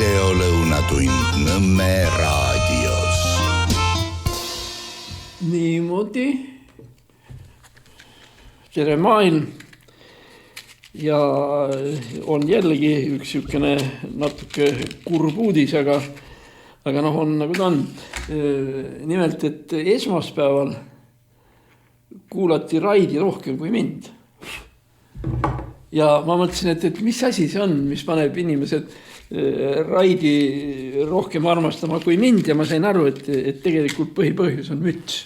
videolõunatund Nõmme raadios. Niimoodi. Tere maailm. Ja on jällegi üks sükene natuke kurb uudis, aga on nagu ta on. Nimelt, et esmaspäeval kuulati Raidi rohkem kui mind. Ja ma mõtlesin, et mis asi see on, mis paneb inimesed Raidi rohkem armastama kui mind, ja ma sain aru, et tegelikult põhipõhjus on müts.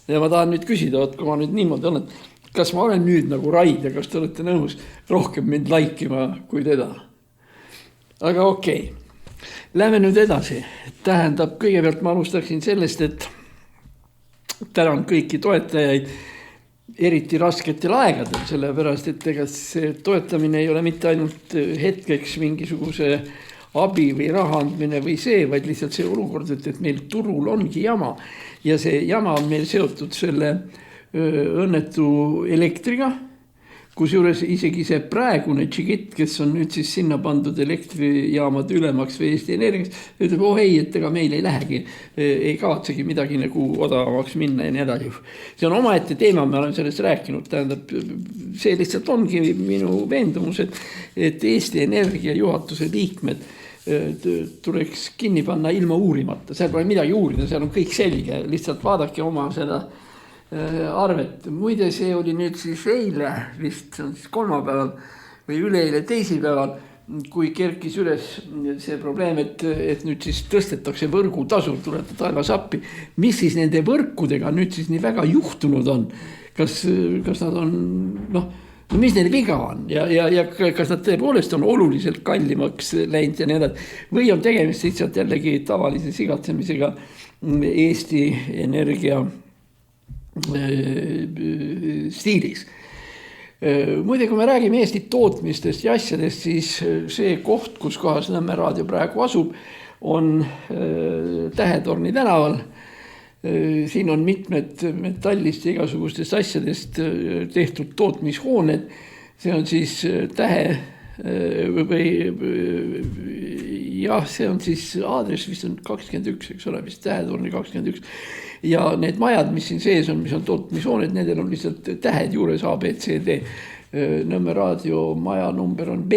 Ja ma tahan nüüd küsida, kui ma nüüd niimoodi olen, kas ma olen nüüd nagu Raid ja kas te olete nõus rohkem mind laikima kui teda? Aga okei. Lähme nüüd edasi. Tähendab, kõigepealt ma alustaksin sellest, et tänan kõiki toetajaid eriti rasketel aegadel, sellepärast, et ega see toetamine ei ole mitte ainult hetkeks mingisuguse abi või raha andmine või see, vaid lihtsalt see olukord, et meil turul ongi jama. Ja see jama on meil seotud selle õnnetu elektriga, kus juures isegi see praegune tšigit, kes on nüüd siis sinna pandud elektrijaamad ülemaks või Eesti Energiaks, ütleb, ei, et ega meil ei lähegi, ei kavatsegi midagi nagu odavamaks minna ja nii edasi. See on omaette teema, me olen sellest rääkinud, tähendab, see lihtsalt ongi minu veendumus, et Eesti Energia juhatuse liikmed tuleks kinni panna ilma uurimata, seal pole midagi uurida, seal on kõik selge, lihtsalt vaadake oma seda arvet. Muide, see oli nüüd siis eile, vist see on siis kolmapäeval või üleeile teisipäeval, kui kerkis üles see probleem, et nüüd siis tõstetakse võrgutasu, tulete taevas appi. Mis siis nende võrkudega nüüd siis nii väga juhtunud on? Kas nad on, mis neil viga on? Ja kas nad tõepoolest on oluliselt kallimaks läinud ja nii edasi? Või on tegemist lihtsalt jällegi tavalise sigatsemisega Eesti Energia stiilis. Muide, kui me räägime Eesti tootmistest ja asjadest, siis see koht, kus kohas Nõmme raadio praegu asub, on Tähetorni tänaval. Siin on mitmed metallist ja igasugustest asjadest tehtud tootmishooned. See on siis see on siis aadress, vist on 21, eks ole, vist Tähetorni 21. Ja need majad, mis siin sees on, mis on tootmishooned, nendel on lihtsalt tähed juures A, B, C, D. Nõmme raadio maja number on B.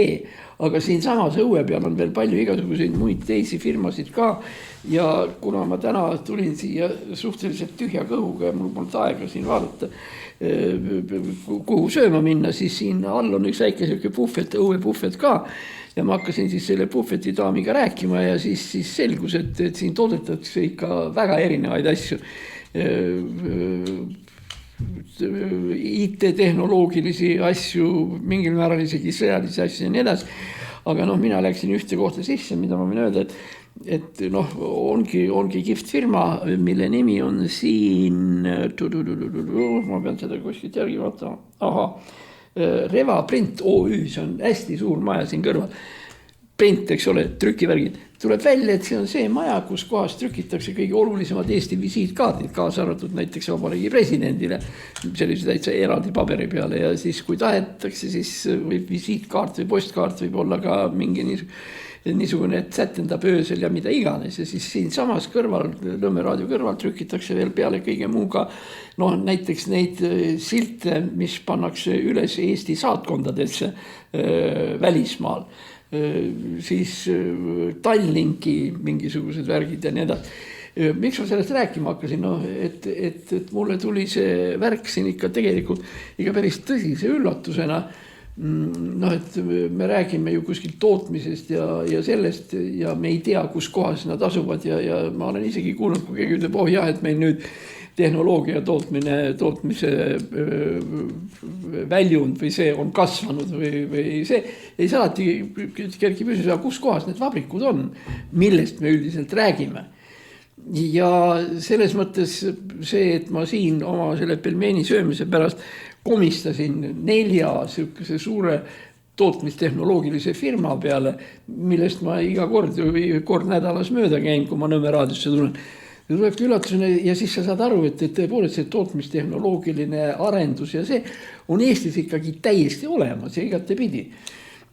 Aga siin samas õue peal on veel palju igasuguseid muid teisi firmasid ka. Ja kuna ma täna tulin siia suhteliselt tühja kõhuga ja mul polnud aega siin vaadata, kuhu sööma minna, siis siin all on üks väike õue puhvet ka. Ja ma hakkasin siis selle puhveti daamiga rääkima ja siis selgus, et siin toodetakse ikka väga erinevaid asju. IT-tehnoloogilisi asju, mingil määral isegi sõjalisi asju ja nii edasi. Aga mina läksin ühte kohta sisse, mida ma võin öelda, et ongi kihvt firma, mille nimi on siin, ma pean seda kuskilt järgi vaatama, Reva Print OÜ, see on hästi suur maja siin kõrval. Print, eks ole, trükivärgid. Tuleb välja, et see on see maja, kus kohas trükitakse kõige olulisemad Eesti visiitkaardid, kaasa arvatud näiteks Vabariigi presidendile, sellise täitsa eraldi paberi peale. Ja siis kui tahetakse, siis võib visiitkaart või postkaart võib olla ka mingi niisugune, et sätendab öösel ja mida iganes. Ja siis siin samas kõrval, Nõmme raadio kõrval trükitakse veel peale kõige muuga, näiteks neid silte, mis pannakse üles Eesti saatkondadesse välismaal. Siis Tallinki mingisugused värgid ja nii edasi. Miks ma sellest rääkima hakkasin? Et mulle tuli see värk siin ikka tegelikult ikka päris tõsise üllatusena. Et me räägime ju kuskil tootmisest ja sellest ja me ei tea, kus kohas nad asuvad ja ma olen isegi kuulnud, kui keegi ütleb, et meil nüüd tehnoloogia tootmise väljund või see on kasvanud või see ei saati kerki püsida, kus kohas need vabrikud on, millest me üldiselt räägime. Ja selles mõttes see, et ma siin oma selle pelmeeni söömise pärast komistasin 4 sihukese suure tootmistehnoloogilise firma peale, millest ma iga kord nädalas mööda käin, kui ma Nõmme raadiosse tulen. Tulebki üllatusena ja siis sa saad aru, et tõepoolest see tootmistehnoloogiline arendus ja see on Eestis ikkagi täiesti olemas ja igatepidi.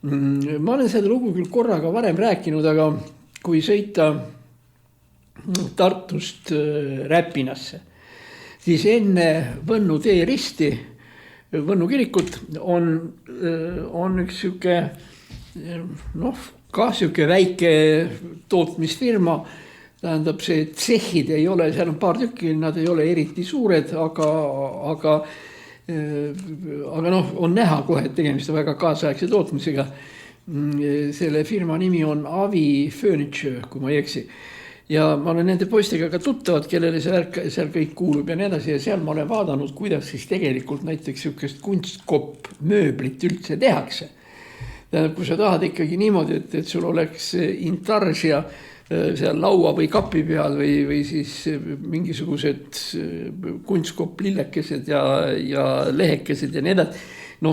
Ma olen seda lugu küll korraga varem rääkinud, aga kui sõita Tartust Räpinasse, siis enne Võnnu tee risti, Võnnu kirikut on üks siuke, ka siuke väike tootmisfirma. Tähendab see, et tsehhid ei ole, seal on paar tükki, nad ei ole eriti suured, aga on näha kohe, et tegemist on väga kaasaegse tootmisega. Selle firma nimi on Avi Furniture, kui ma ei eksi. Ja ma olen nende poistega ka tuttavad, kellele see värk seal kõik kuulub ja nii edasi. Ja seal ma olen vaadanud, kuidas siis tegelikult näiteks siukest kunstkopp mööblit üldse tehakse. Tähendab, kui sa tahad ikkagi niimoodi, et sul oleks intarsia seal laua või kapi peal või siis mingisugused kunstkopp lillekesed ja lehekesed ja nii edasi,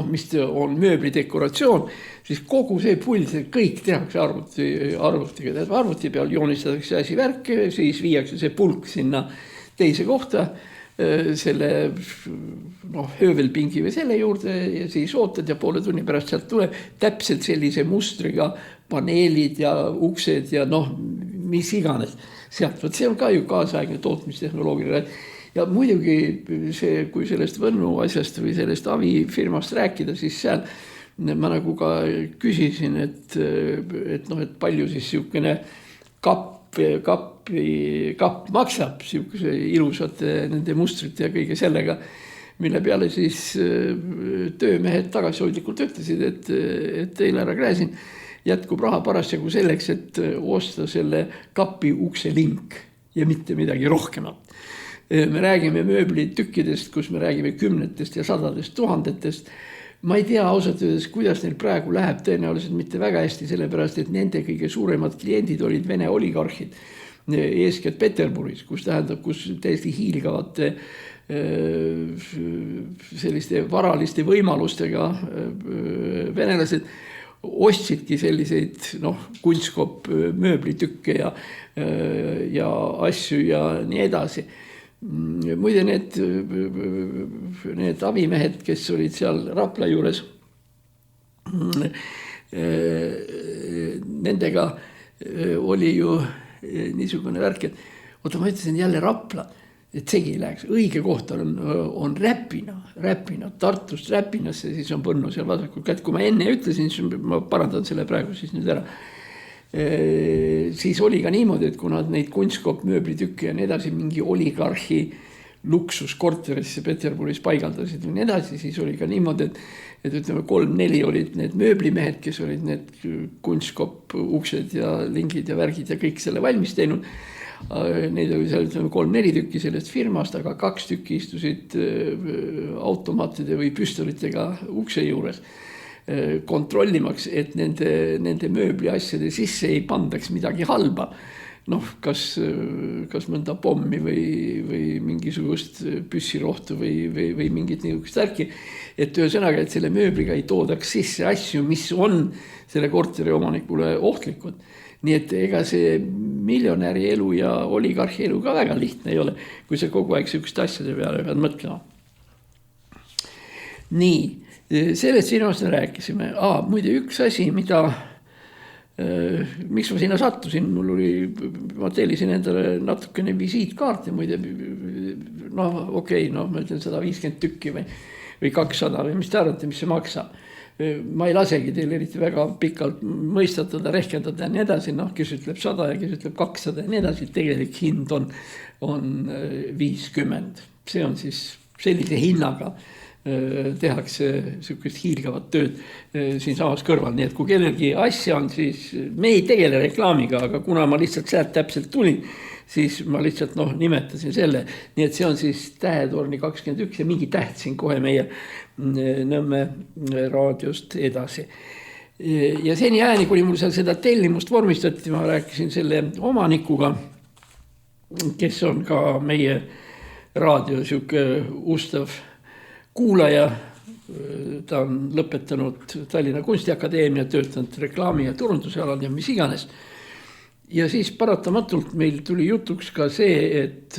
mis on mööbli dekoratsioon, siis kogu see pull, see kõik tehakse arvutiga. Arvuti peal joonistatakse asi värke, siis viiakse see pulk sinna teise kohta, selle höövelpingi või selle juurde ja siis ootad ja poole tunni pärast sealt tuleb täpselt sellise mustriga paneelid ja uksed ja mis iganes sealt. See on ka ju kaasaegne tootmistehnoloogia. Ja muidugi see, kui sellest Võnnu asjast või sellest Avi firmast rääkida, siis seal ma nagu ka küsisin, et palju siis siukene kapp maksab siukese ilusate nende mustrite ja kõige sellega, mille peale siis töömehed tagasihoidlikult ütlesid, et teil ära Gräzin jätkub raha parasjagu selleks, et osta selle kapi ukse link ja mitte midagi rohkemat. Me räägime mööblitükkidest, kus me räägime kümnetest ja sadadest tuhandetest. Ma ei tea ausalt öeldes, kuidas neil praegu läheb, tõenäoliselt mitte väga hästi, sellepärast, et nende kõige suuremad kliendid olid Vene oligarhid, eeskätt Peterburis, kus täiesti hiilgavate selliste varaliste võimalustega venelased ostsidki selliseid kunstkopp mööblitükke ja asju ja nii edasi. Muide need abimehed, kes olid seal Rapla juures, nendega oli ju niisugune värk, et ma ütlesin jälle Rapla, et segi ei läheks. Õige koht on Räpina, Tartust Räpinasse, siis on Võnnu seal vasakul kätt. Kui ma enne ütlesin, siis ma parandan selle praegu siis nüüd ära. Siis oli ka niimoodi, et kuna neid kunstkopp mööblitükke ja nii edasi mingi oligarhi luksuskorterisse Peterburis paigaldasid ja nii edasi, siis oli ka niimoodi, et ütleme 3-4 olid need mööblimehed, kes olid need kunstkopp uksed ja lingid ja värgid ja kõik selle valmis teinud. Neid oli seal 3-4 tükki sellest firmast, aga 2 tükki istusid automaatide või püstolitega ukse juures kontrollimaks, et nende mööbli asjade sisse ei pandaks midagi halba. Kas mõnda pommi või mingisugust püssirohtu või mingit niisugust värki. Et ühesõnaga, et selle mööbliga ei toodaks sisse asju, mis on selle korteri omanikule ohtlikud. Nii et ega see miljonäri elu ja oligarhi elu ka väga lihtne ei ole, kui sa kogu aeg sihukeste asjade peale pead mõtlema. Nii, sellest firmast me rääkisime. Muide üks asi, miks ma sinna sattusin, ma tellisin endale natukene visiitkaarte, muide, ma ütlen 150 tükki või 200 või mis te arvate, mis see maksab. Ma ei lasegi teil eriti väga pikalt mõistatada, rehkendada ja nii edasi, kes ütleb 100 ja kes ütleb 200 ja nii edasi, tegelik hind on 50. See on siis sellise hinnaga tehakse sihukest hiilgavat tööd siin samas kõrval. Nii et kui kellelgi asja on, siis me ei tegele reklaamiga, aga kuna ma lihtsalt sealt täpselt tulin, siis ma lihtsalt nimetasin selle. Nii et see on siis Tähetorni 21 ja mingi täht siin kohe meie Nõmme raadiost edasi. Ja seni ääni, kuni mul seal seda tellimust vormistati, ma rääkisin selle omanikuga, kes on ka meie raadio sihuke ustav kuulaja. Ta on lõpetanud Tallinna Kunstiakadeemia, töötanud reklaami ja turunduse alal ja mis iganes. Ja siis paratamatult meil tuli jutuks ka see, et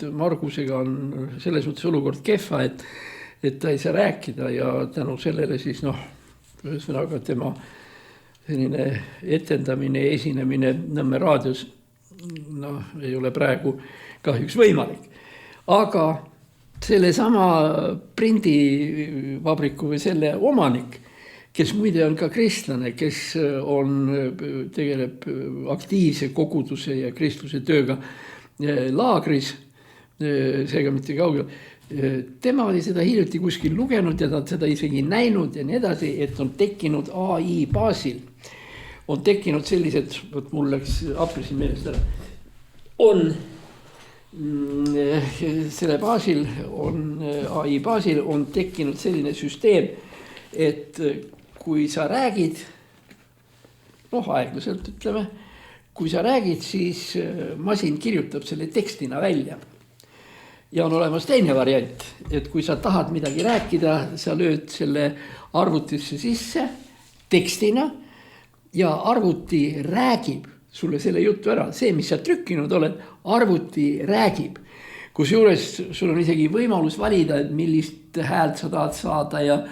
Margusega on selles mõttes olukord kehva, et ta ei saa rääkida ja tänu sellele siis ühesõnaga tema selline etendamine ja esinemine Nõmme raadios ei ole praegu kahjuks võimalik. Aga sellesama prindivabriku või selle omanik, kes muide on ka kristlane, kes tegeleb aktiivse koguduse ja kristluse tööga laagris, seega mitte kaugel. Tema oli seda hiljuti kuskil lugenud ja ta seda isegi näinud ja nii edasi, et on tekkinud AI baasil. On tekkinud sellised, mul läks apelsin meelest ära, selle baasil AI baasil on tekkinud selline süsteem, et kui sa räägid, aeglaselt ütleme, kui sa räägid, siis masin kirjutab selle tekstina välja. Ja on olemas teine variant, et kui sa tahad midagi rääkida, sa lööd selle arvutisse sisse tekstina ja arvuti räägib sulle selle jutu ära. See, mis sa trükkinud oled, arvuti räägib. Kusjuures sul on isegi võimalus valida, et millist häält sa tahad saada ja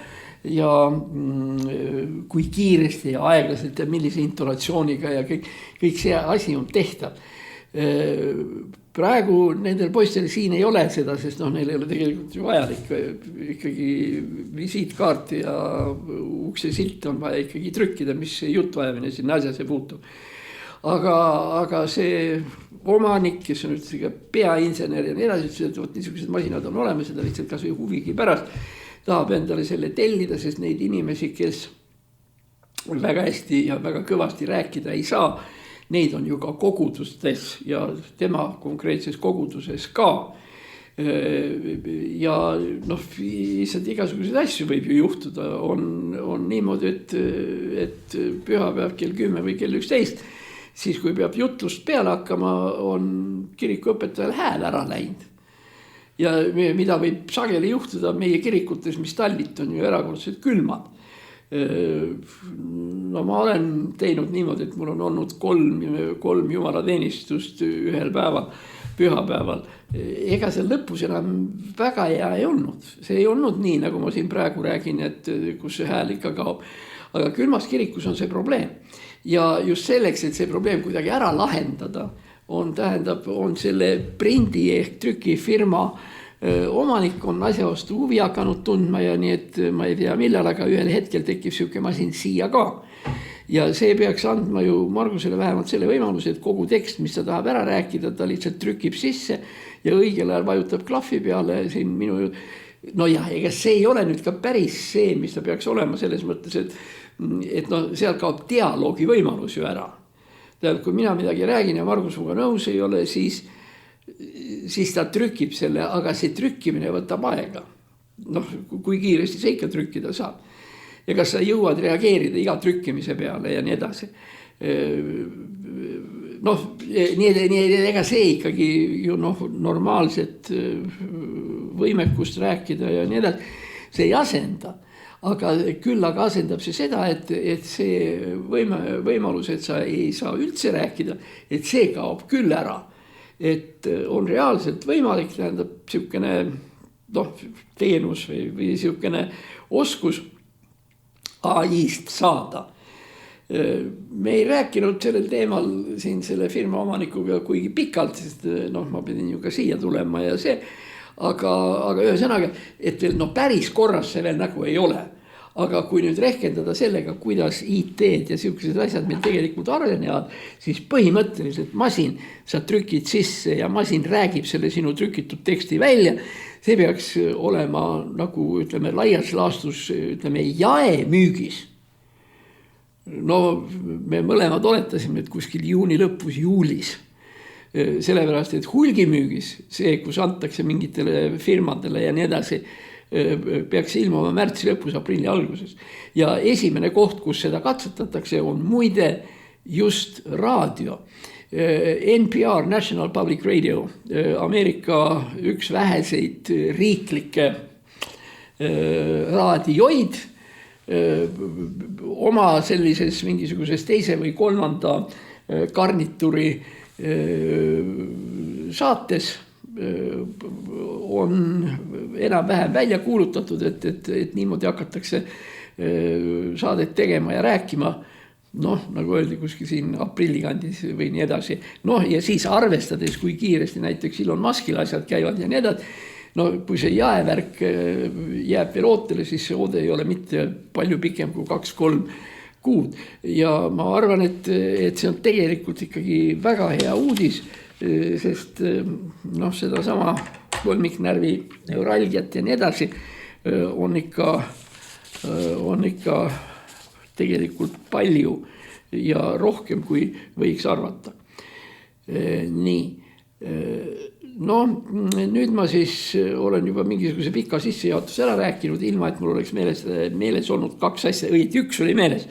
kui kiiresti ja aeglaselt ja millise intonatsiooniga ja kõik see asi on tehtav. Praegu nendel poistel siin ei ole seda, sest neil ei ole tegelikult ju vajalik ikkagi visiitkaart ja ukse silt on vaja ikkagi trükkida, mis jutuajamine sinna asjasse puutub. Aga see omanik, kes on üldse ka peainsener ja nii edasi, et niisugused masinad on olemas, seda lihtsalt kas või huvigi pärast tahab endale selle tellida, sest neid inimesi, kes väga hästi ja väga kõvasti rääkida ei saa, neid on ju ka kogudustes ja tema konkreetses koguduses ka. Ja lihtsalt igasuguseid asju võib ju juhtuda. On niimoodi, et pühapäev kell 10 või kell 11, siis kui peab jutlust peale hakkama, on kirikuõpetajal hääl ära läinud. Ja mida võib sageli juhtuda meie kirikutes, mis tallit on ju erakordselt külmad. Ma olen teinud niimoodi, et mul on olnud kolm jumalateenistust ühel päeval, pühapäeval. Ega see lõpus enam väga hea ei olnud. See ei olnud nii, nagu ma siin praegu räägin, et kus see hääl ikka kaob. Aga külmas kirikus on see probleem. Ja just selleks, et see probleem kuidagi ära lahendada, on selle prindi ehk trükifirma omanik on asja vastu huvi hakanud tundma ja nii, et ma ei tea millal, aga ühel hetkel tekib siuke masin siia ka. Ja see peaks andma ju Margusele vähemalt selle võimaluse, et kogu tekst, mis ta tahab ära rääkida, ta lihtsalt trükib sisse ja õigel ajal vajutab klahvi peale siin minu. Ega see ei ole nüüd ka päris see, mis ta peaks olema selles mõttes, et seal kaob dialoogi võimalus ju ära. Kui mina midagi räägin ja Margus muga nõus ei ole, siis ta trükib selle, aga see trükkimine võtab aega. Kui kiiresti see ikka trükkida saab. Ja kas sa jõuad reageerida iga trükkimise peale ja nii edasi. Ega see ikkagi ju normaalset võimekust rääkida ja nii edasi. See ei asenda. Aga küll asendab see seda, et see võimalus, et sa ei saa üldse rääkida, et see kaob küll ära. Et on reaalselt võimalik, tähendab siukene teenus või siukene oskus AI-st saada. Me ei rääkinud sellel teemal siin selle firma omanikuga kuigi pikalt, sest ma pidin ju ka siia tulema ja see, aga ühesõnaga, et veel päris korras see veel nagu ei ole. Aga kui nüüd rehkendada sellega, kuidas IT-d ja siukesed asjad meil tegelikult arenevad, siis põhimõtteliselt masin, sa trükid sisse ja masin räägib selle sinu trükitud teksti välja. See peaks olema nagu laias laastus jaemüügis. Me mõlemad oletasime, et kuskil juuni lõpus, juulis. Sellepärast, et hulgimüügis, see, kus antakse mingitele firmadele ja nii edasi, peaks ilmuma märtsi lõpus, aprilli alguses. Ja esimene koht, kus seda katsetatakse, on muide just raadio. NPR, National Public Radio, Ameerika üks väheseid riiklikke raadioid, oma sellises mingisuguses teise või kolmanda garnituri saates on enam-vähem välja kuulutatud, et niimoodi hakatakse saadet tegema ja rääkima, noh, nagu öeldi kuskil siin aprillikandis või nii edasi. Noh, ja siis arvestades, kui kiiresti näiteks Elon Muskil asjad käivad ja nii edasi, no kui see jaevärk jääb veel ootele, siis see oode ei ole mitte palju pikem kui 2-3 kuud. Ja ma arvan, et see on tegelikult ikkagi väga hea uudis, sest noh, seda sama kolmiknärvi neuralgiat ja nii edasi on ikka tegelikult palju ja rohkem, kui võiks arvata. Nii, no nüüd ma siis olen juba mingisuguse pika sissejuhatuse ära rääkinud, ilma et mul oleks meeles olnud 2 asja, õieti 1 oli meeles.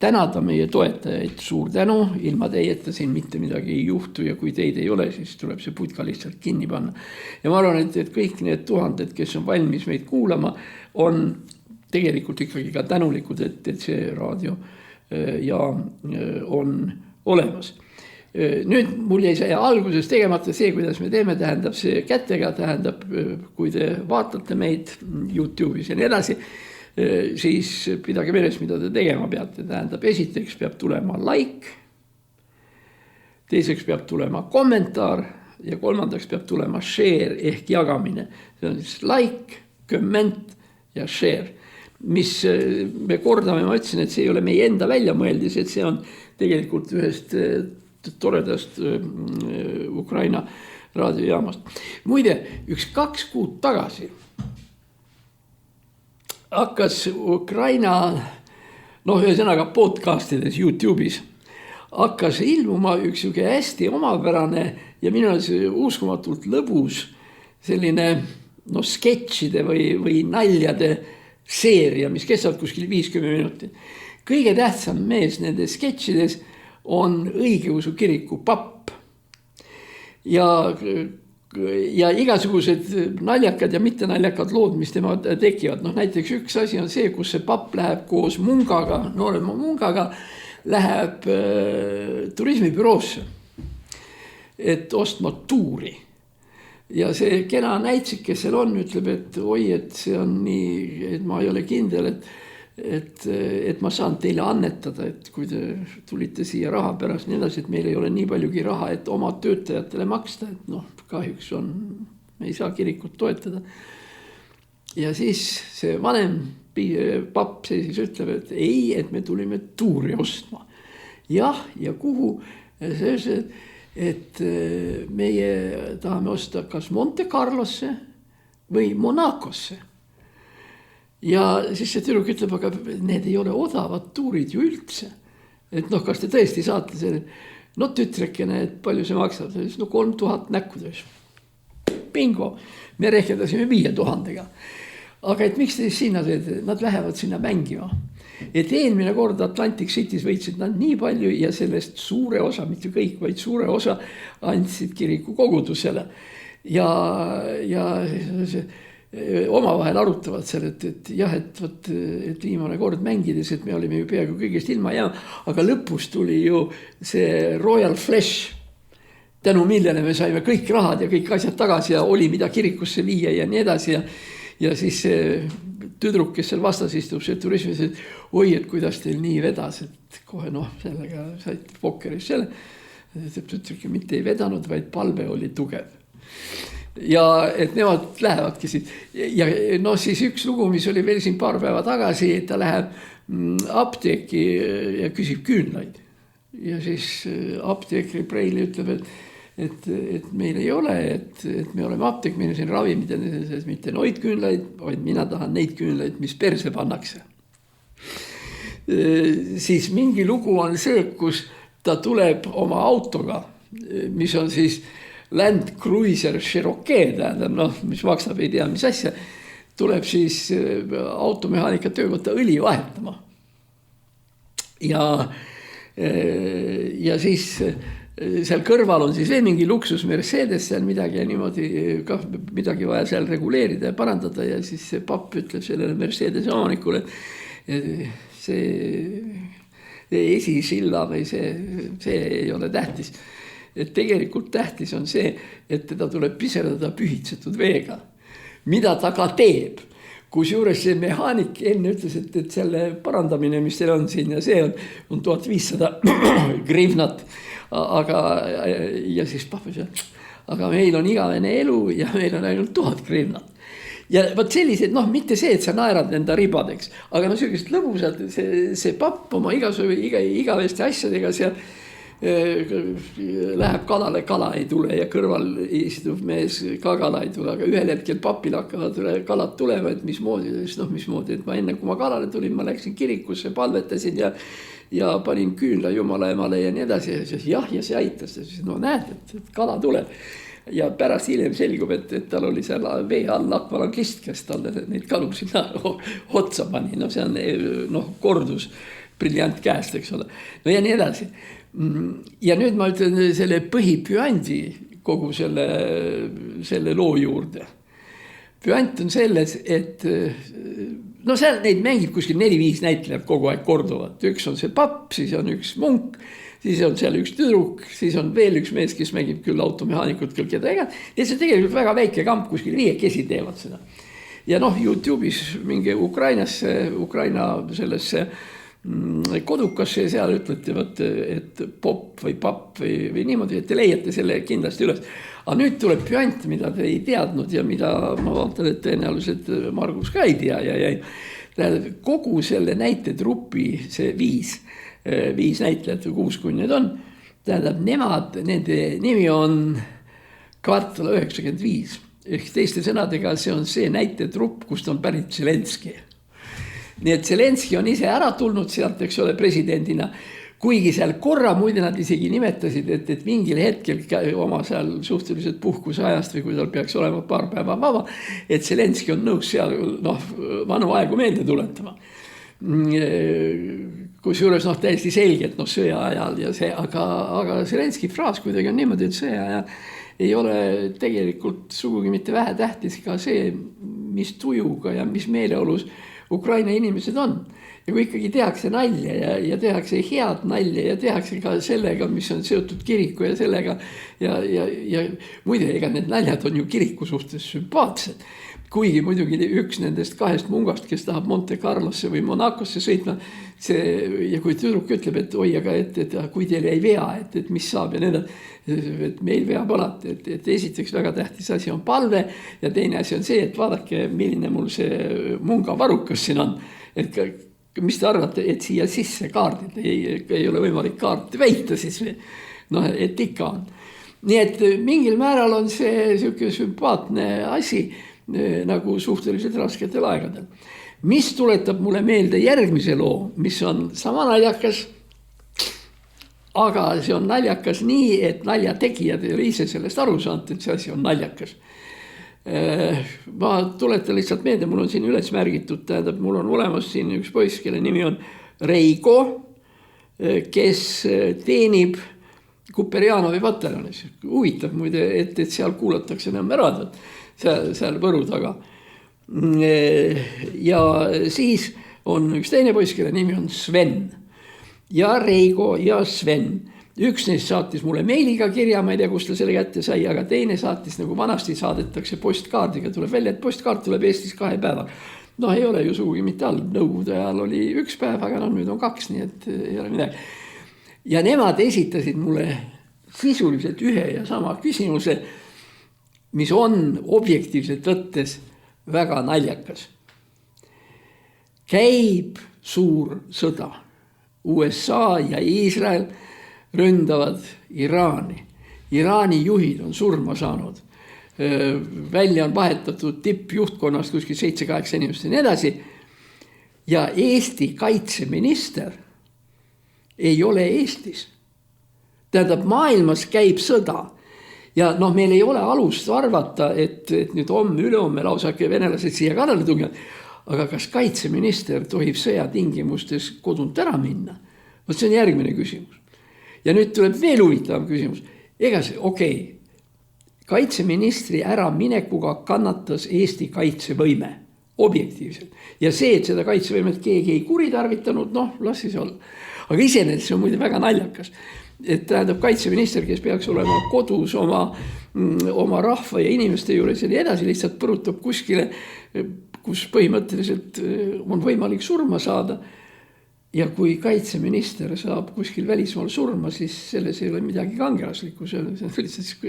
Tänada meie toetajaid, suur tänu, ilma teieta siin mitte midagi ei juhtu ja kui teid ei ole, siis tuleb see putka lihtsalt kinni panna. Ja ma arvan, et kõik need tuhanded, kes on valmis meid kuulama, on tegelikult ikkagi ka tänulikud, et see raadio ja on olemas. Nüüd mul jäi see alguses tegemata see, kuidas me teeme, tähendab see kätega, tähendab, kui te vaatate meid YouTube'is ja nii edasi, siis pidage meeles, mida te tegema peate. Tähendab, esiteks peab tulema like, teiseks peab tulema kommentaar ja kolmandaks peab tulema share ehk jagamine. See on siis like, comment ja share. Mis me kordame, ma ütlesin, et see ei ole meie enda väljamõeldis, et see on tegelikult ühest toredast Ukraina raadiojaamast. Muide, 2 kuud tagasi hakkas Ukraina, noh, ühesõnaga podcastides YouTube'is, hakkas ilmuma üks hästi omapärane ja minu arvates uskumatult lõbus selline sketšide või naljade seeria, mis kestab kuskil 50 minutit. Kõige tähtsam mees nende sketšides on õigeusu kiriku papp. Ja igasugused naljakad ja mitte naljakad lood, mis tema tekivad. Noh, näiteks üks asi on see, kus see papp läheb koos mungaga, noorema mungaga, läheb turismibüroosse, et ostma tuuri. Ja see kena näitsik, kes seal on, ütleb, et oi, et see on nii, et ma ei ole kindel, et ma saan teile annetada, et kui te tulite siia raha pärast nii edasi, et meil ei ole nii paljugi raha, et oma töötajatele maksta, et noh, kahjuks me ei saa kirikut toetada. Ja siis see vanem papp siis ütleb, et ei, et me tulime tuuri ostma. Jah, ja kuhu? Et meie tahame osta kas Monte Carlosse või Monacosse. Ja siis see tüdruk ütleb, aga need ei ole odavad tuurid ju üldse. Et noh, kas te tõesti saate selle, no tütrekene, et palju see maksab, no 3000 näkkudes. Bingo, me rehkendasime 5000-ga. Aga et miks te siis sinna teete, nad lähevad sinna mängima. Et eelmine kord Atlantic City's võitsid nad nii palju ja sellest suure osa, mitte kõik, vaid suure osa andsid kiriku kogudusele. Ja omavahel arutavad seal, et jah, et viimane kord mängides, et me olime ju peaaegu kõigest ilma jääma, aga lõpus tuli ju see Royal Flush, tänu millele me saime kõik rahad ja kõik asjad tagasi ja oli mida kirikusse viia ja nii edasi ja siis see tüdruk, kes seal vastas istub, see turismis, et oi, et kuidas teil nii vedas, et kohe sellega said pokkeris selle, tütrik mitte ei vedanud, vaid palve oli tugev. Ja et nemad lähevadki siit ja no siis üks lugu, mis oli veel siin paar päeva tagasi, et ta läheb apteeki ja küsib küünlaid ja siis apteekri Preili ütleb, et meil ei ole, et me oleme apteek, meil on siin ravimid ja mitte noid küünlaid, vaid mina tahan neid küünlaid, mis perse pannakse. Siis mingi lugu on see, kus ta tuleb oma autoga, mis on siis Land Cruiser Cherokee, tähendab, noh, mis maksab, ei tea, mis asja, tuleb siis automehaanika töökotta õli vahetama. Ja siis seal kõrval on siis veel mingi luksus Mercedes, seal midagi ja niimoodi, midagi vaja seal reguleerida ja parandada ja siis see papp ütleb sellele Mercedes omanikule, et see esisilla või see ei ole tähtis. Et tegelikult tähtis on see, et teda tuleb piserdada pühitsetud veega. Mida ta ka teeb, Kusjuures see mehaanik enne ütles, et selle parandamine, mis teil on siin ja see on 1500 grivnat. Aga, ja siis papus, aga meil on igavene elu ja meil on ainult 1000 grivnat. Ja võt sellised, mitte see, et sa naerad enda ribadeks, aga sellised lõbusad, see papp oma igaveste asjadega seal läheb kalale, kala ei tule ja kõrval istub mees ka kala ei tule, aga ühel hetkel papil hakkavad kalad tulema, et mismoodi, et ma enne kui ma kalale tulin, ma läksin kirikusse, palvetasin ja panin küünla Jumala emale ja nii edasi ja see aitas, näed, et kala tuleb. Ja pärast hiljem selgub, et tal oli seal vee all akvalangist, kes talle neid kalu sinna otsa pani, see on kordus briljant käest, eks ole. Ja nii edasi. Ja nüüd ma ütlen selle põhipüandi kogu selle loo juurde. Püant on selles, et seal neid mängib kuskil 4-5 näitlejad kogu aeg korduvad. Üks on see papp, siis on üks munk, siis on seal üks tüdruk, siis on veel üks mees, kes mängib küll automehaanikut, küll keda ega. Ja see tegelikult väga väike kamp, kuskil 5 teevad seda. Ja YouTube'is mingi Ukraina sellesse kodukasse ja seal ütlete, et pop või papp või niimoodi, et te leiate selle kindlasti üles. Aga nüüd tuleb püant, mida te ei teadnud ja mida ma vaatan, et tõenäoliselt Margus ka ei tea ja kogu selle näitetrupi, see 5 näitlejat või 6, kui need on, tähendab, nende nimi on Kvartal 95. Ehk teiste sõnadega see on see näitetrupp, kust on pärit Zelenski. Nii et Zelenski on ise ära tulnud sealt, eks ole, presidendina, kuigi seal korra muide nad isegi nimetasid, et mingil hetkel oma seal suhteliselt puhkuse ajast või kui tal peaks olema paar päeva vaba, et Zelenski on nõus seal vanu aegu meelde tuletama. Kusjuures täiesti selge, et sõja ajal ja see, aga Zelenski fraas kuidagi on niimoodi, et sõja ajal ei ole tegelikult sugugi mitte vähe tähtis ka see, mis tujuga ja mis meeleolus Ukraina inimesed on. Ja kui ikkagi tehakse nalja ja tehakse head nalja ja tehakse ka sellega, mis on seotud kiriku ja sellega ja muide, ega need naljad on ju kiriku suhtes sümpaatsed. Kuigi muidugi üks nendest 2 mungast, kes tahab Monte Carlosse või Monacosse sõitma, ja kui tüdruk ütleb, et oi, aga et kui teil ei vea, et mis saab ja need, et meil veab alati, et esiteks väga tähtis asi on palve ja teine asi on see, et vaadake, milline mul see munga varukas siin on, et mis te arvate, et siia sisse kaardid, ei ole võimalik kaarti väita siis, et ikka on. Nii et mingil määral on see selline sümpaatne asi, nagu suhteliselt rasketel aegadel. Mis tuletab mulle meelde järgmise loo, mis on sama naljakas, aga see on naljakas nii, et naljategijad ei ole ise sellest aru saanud, et see asi on naljakas. Ma tuletan lihtsalt meelde, mul on siin üles märgitud, tähendab, mul on olemas siin üks poiss, kelle nimi on Reigo, kes teenib Kuperjanovi pataljonis. Huvitav muide, et seal kuulatakse Nõmme raadiot. Seal Võru taga. Ja siis on üks teine poiss, kelle nimi on Sven. Ja Reigo ja Sven. Üks neist saatis mulle meiliga kirja, ma ei tea, kust ta selle kätte sai, aga teine saatis, nagu vanasti saadetakse postkaardiga, tuleb välja, et postkaart tuleb Eestis 2 päeva. Ei ole ju sugugi mitte all. Nõukogude ajal oli 1 päev, aga nüüd on 2, nii et ei ole midagi. Ja nemad esitasid mulle sisuliselt ühe ja sama küsimuse, mis on objektiivselt võttes väga naljakas. Käib suur sõda. USA ja Iisrael ründavad Iraani. Iraani juhid on surma saanud. Välja on vahetatud tippjuhtkonnast kuskil 7-8 inimest ja nii edasi. Ja Eesti kaitseminister ei ole Eestis. Tähendab, maailmas käib sõda. Ja meil ei ole alust arvata, et nüüd ülehomme lausa venelased siia kallale tungivad. Aga kas kaitseminister tohib sõjatingimustes kodunt ära minna? See on järgmine küsimus. Ja nüüd tuleb veel huvitavam küsimus. Ega see, kaitseministri ära minekuga kannatas Eesti kaitsevõime objektiivselt. Ja see, et seda kaitsevõimet keegi ei kuritarvitanud, las siis olla. Aga iseenesest see on muide väga naljakas. Et tähendab kaitseminister, kes peaks olema kodus oma rahva ja inimeste juures ja nii edasi, lihtsalt põrutab kuskile kus põhimõtteliselt on võimalik surma saada. Ja kui kaitseminister saab kuskil välismaal surma, siis selles ei ole midagi kangelaslikku, see on lihtsalt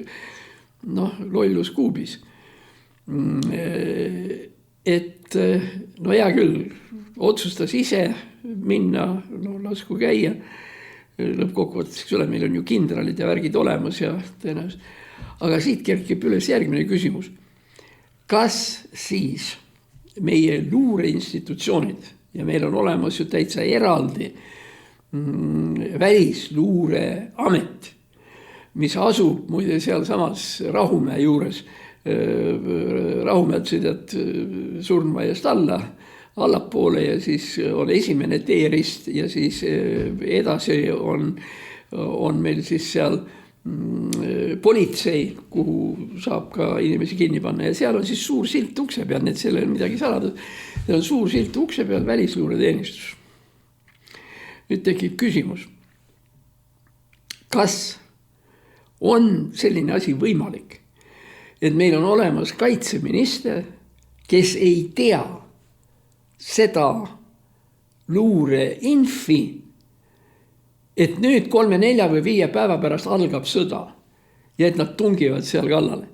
lollus kuubis. Et no hea küll, otsustas ise minna, lasku käia. Lõppkokkuvõttes, meil on ju kindralid ja värgid olemas ja tõenäoliselt. Aga siit kerkib üles järgmine küsimus. Kas siis meie luureinstitutsioonid, ja meil on olemas ju täitsa eraldi välisluureamet, mis asub muide seal samas Rahumäe juures. Rahumäed sõidad Surnuaiast allapoole ja siis on esimene teerist ja siis edasi on meil siis seal politsei, kuhu saab ka inimesi kinni panna ja seal on siis suur silt ukse peal, need selle on midagi saladus. Seal on suur silt ukse peal välisluureteenistus. Nüüd tekib küsimus, kas on selline asi võimalik, et meil on olemas kaitseminister, kes ei tea seda luureinfi, et nüüd 3, 4 või 5 päeva pärast algab sõda ja et nad tungivad seal kallale.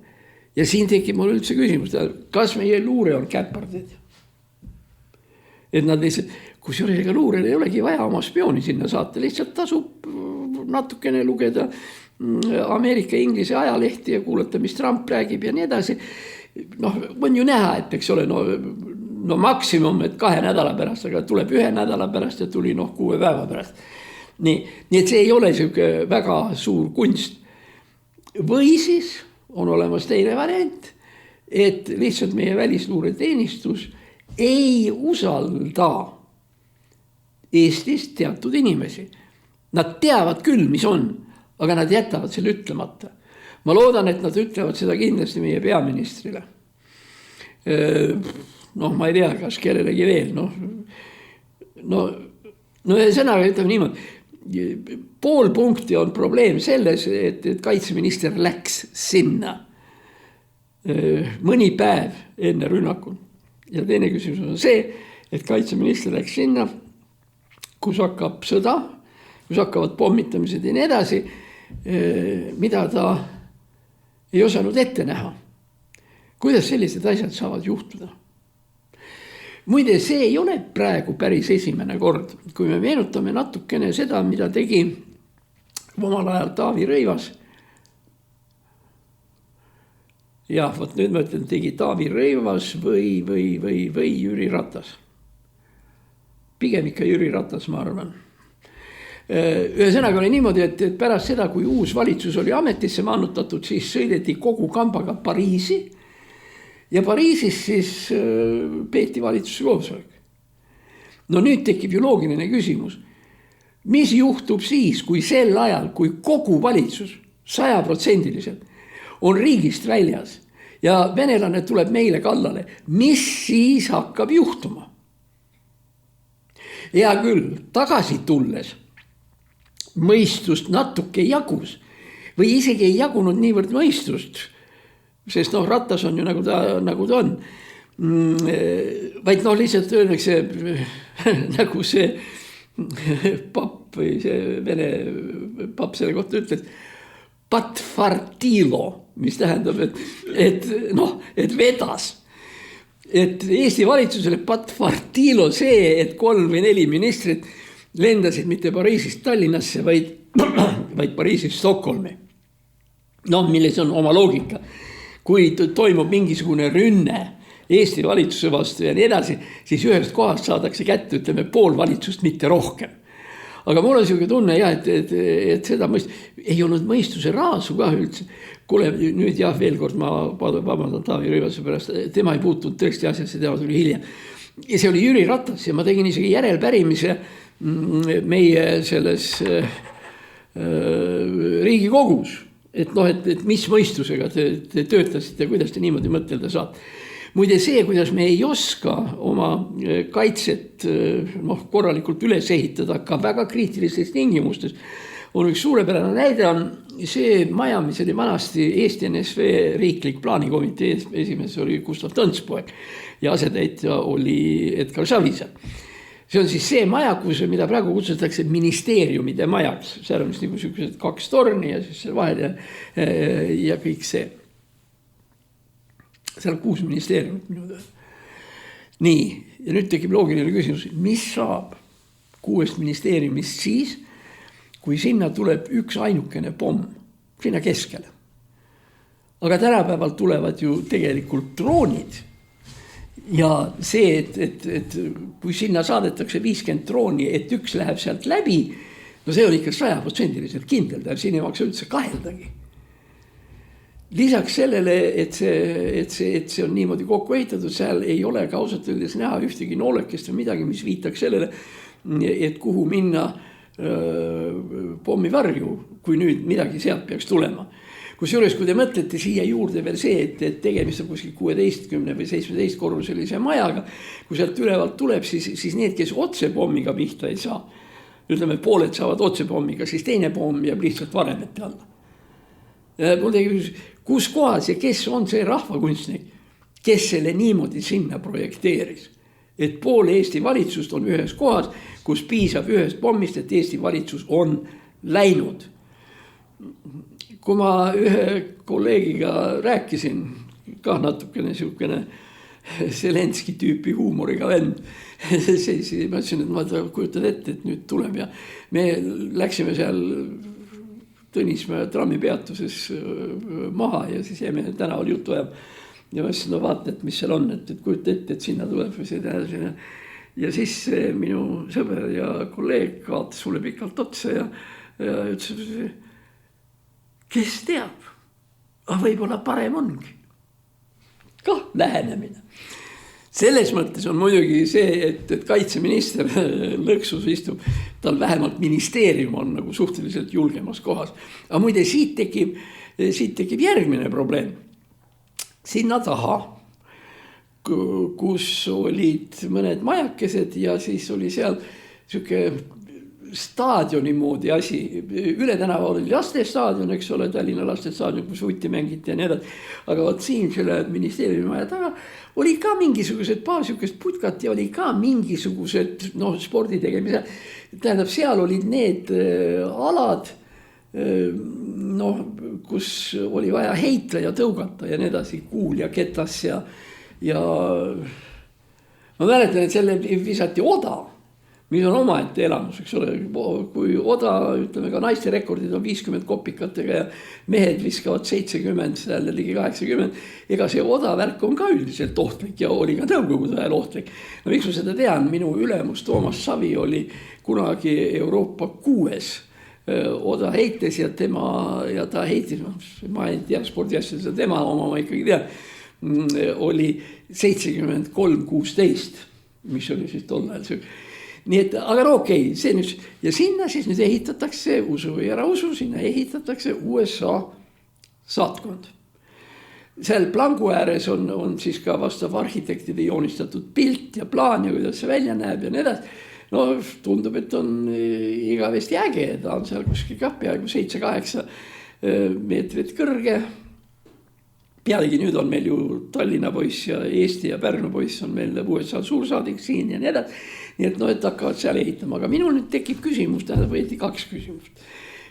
Ja siin tekib mul üldse küsimus, kas meie luure on käpardid? Et nad lihtsalt, kusjuures ega luurel ei olegi vaja oma spiooni sinna saata, lihtsalt tasub natukene lugeda Ameerika Inglise ajalehti ja kuulata, mis Trump räägib ja nii edasi. On ju näha, et eks ole, maksimum, et 2 nädala pärast, aga tuleb 1 nädala pärast ja tuli 6 päeva pärast. Nii et see ei ole selline väga suur kunst. Või siis on olemas teine variant, et lihtsalt meie välisluureteenistus ei usalda Eestis teatud inimesi. Nad teavad küll, mis on, aga nad jätavad selle ütlemata. Ma loodan, et nad ütlevad seda kindlasti meie peaministrile. Ma ei tea, kas kellelegi veel. Sõnaga ütleme niimoodi. Pool punkti on probleem selles, et kaitseminister läks sinna mõni päev enne rünnakul. Ja teine küsimus on see, et kaitseminister läks sinna, kus hakkab sõda, kus hakkavad pommitamised ja nii edasi, mida ta ei osanud ette näha. Kuidas sellised asjad saavad juhtuda? Muide, see ei ole praegu päris esimene kord, kui me meenutame natukene seda, mida tegi omal ajal Taavi Rõivas. Ja võt nüüd ma ütlen, tegi Taavi Rõivas või Jüri Ratas. Pigem ikka Jüri Ratas, ma arvan. Ühesõnaga oli niimoodi, et pärast seda, kui uus valitsus oli ametisse mannutatud, siis sõideti kogu kambaga Pariisi. Ja Pariisis siis peeti valitsuse koosolek. Nüüd tekib ju loogiline küsimus. Mis juhtub siis, kui sel ajal, kui kogu valitsus 100% on riigist väljas ja venelane tuleb meile kallale, mis siis hakkab juhtuma? Hea küll, tagasi tulles mõistust natuke jagus või isegi ei jagunud niivõrd mõistust, sest Ratas on ju nagu ta on. Vaid lihtsalt öeldakse nagu see papp või see vene papp selle kohta ütles patfartilo, mis tähendab, et vedas. Et Eesti valitsusele patfartilo see, et 3 või 4 ministrit lendasid mitte Pariisist Tallinnasse, vaid Pariisist Stockholmi. Milles on oma loogika. Kui toimub mingisugune rünne Eesti valitsuse vastu ja nii edasi, siis ühest kohast saadakse kätte, ütleme, pool valitsust, mitte rohkem. Aga mul on selline tunne, et seda ei olnud mõistuse raasu ka üldse. Kuule, nüüd veel kord ma vabandan Taavi Rõivase pärast, tema ei puutunud tõesti asjasse, tema tuli hiljem. Ja see oli Jüri Ratas ja ma tegin isegi järelpärimise meie selles Riigikogus. Et mis mõistusega te töötasite ja kuidas te niimoodi mõtelda saab. Muide see, kuidas me ei oska oma kaitset korralikult üles ehitada ka väga kriitilistes tingimustes, on üks suurepärane näide on see maja, mis oli vanasti Eesti NSV riiklik plaanikomitee esimees oli Gustav Tõnspoeg ja asetäitja oli Edgar Savisaar. See on siis see maja, mida praegu kutsutakse ministeeriumide majaks. Seal on niisugused 2 torni ja siis vahel ja kõik see. Seal on 6 ministeeriumit minu teada. Nii, ja nüüd tekib loogiline küsimus, mis saab 6 ministeeriumist siis, kui sinna tuleb üks ainukene pomm, sinna keskele. Aga tänapäeval tulevad ju tegelikult droonid. Ja see, et kui sinna saadetakse 50 drooni, et üks läheb sealt läbi, no see on ikka 100% kindel, siin ei maksa üldse kaheldagi. Lisaks sellele, et see on niimoodi kokku ehitatud, seal ei ole ka ausalt öeldes näha ühtegi noolekest või midagi, mis viitaks sellele, et kuhu minna pommivarju, kui nüüd midagi sealt peaks tulema. Kusjuures, kui te mõtlete siia juurde veel see, et tegemist on kuskil 16 või 17 korruselise majaga, kui sealt ülevalt tuleb, siis need, kes otse pommiga pihta ei saa, ütleme, pooled saavad otse pommiga, siis teine pomm jääb lihtsalt varemete alla. Mul tegi, kus kohas ja kes on see rahvakunstnik, kes selle niimoodi sinna projekteeris, et pool Eesti valitsust on ühes kohas, kus piisab ühest pommist, et Eesti valitsus on läinud. Kui ma ühe kolleegiga rääkisin, ka natukene niisugune Zelenski tüüpi huumoriga vend, siis ma ütlesin, et ma kujutan ette, et nüüd tuleb ja me läksime seal Tõnismäe trammipeatuses maha ja siis jäime tänaval juttu ja ma ütlesin, no vaata, et mis seal on, et kujuta ette, et sinna tuleb või see. Ja siis minu sõber ja kolleeg vaatas sulle pikalt otsa ja ütles, kes teab, aga võib-olla parem ongi. Kah lähenemine. Selles mõttes on muidugi see, et kaitseminister lõksus istub, tal vähemalt ministeerium on nagu suhteliselt julgemas kohas. Aga muide, siit tekib järgmine probleem. Sinna taha, kus olid mõned majakesed ja siis oli seal siuke staadioni moodi asi. Üle tänava oli lastestaadion, eks ole, Tallinna lastestaadion, kus vuti mängiti ja nii edasi. Aga vaat siin selle ministeeriumi maja taga oli ka mingisugused paar siukest putkat ja oli ka mingisugused spordi tegemise. Tähendab, seal olid need alad, kus oli vaja heita ja tõugata ja nii edasi, kuul ja ketas ja ma mäletan, et selle visati oda, mis on omaette elamus, eks ole, kui oda, ütleme ka naiste rekordid on 50 kopikatega ja mehed viskavad 70, selle ligi 80, ega see oda värk on ka üldiselt ohtlik ja oli ka nõukogude ajal ohtlik. No miks ma seda tean, minu ülemus Toomas Savi oli kunagi Euroopa 6 oda heites ja ta heitis, ma ei tea spordiasjades, tema oma ma ikkagi tean, oli 73-16, mis oli siis tol ajal see. Nii et, aga okei, see nüüd, ja sinna siis nüüd ehitatakse, usu või ära usu, sinna ehitatakse USA saatkond. Seal plangu ääres on siis ka vastav arhitektide joonistatud pilt ja plaan ja kuidas see välja näeb ja nii edasi. No tundub, et on igavesti äge, ta on seal kuskil ka peaaegu 7-8 meetrit kõrge. Pealegi nüüd on meil ju Tallinna poiss ja Eesti ja Pärnu poiss on meil USA suursaadik siin ja nii edasi. Nii et et hakkavad seal ehitama, aga minul nüüd tekib küsimus, tähendab võeti 2 küsimust.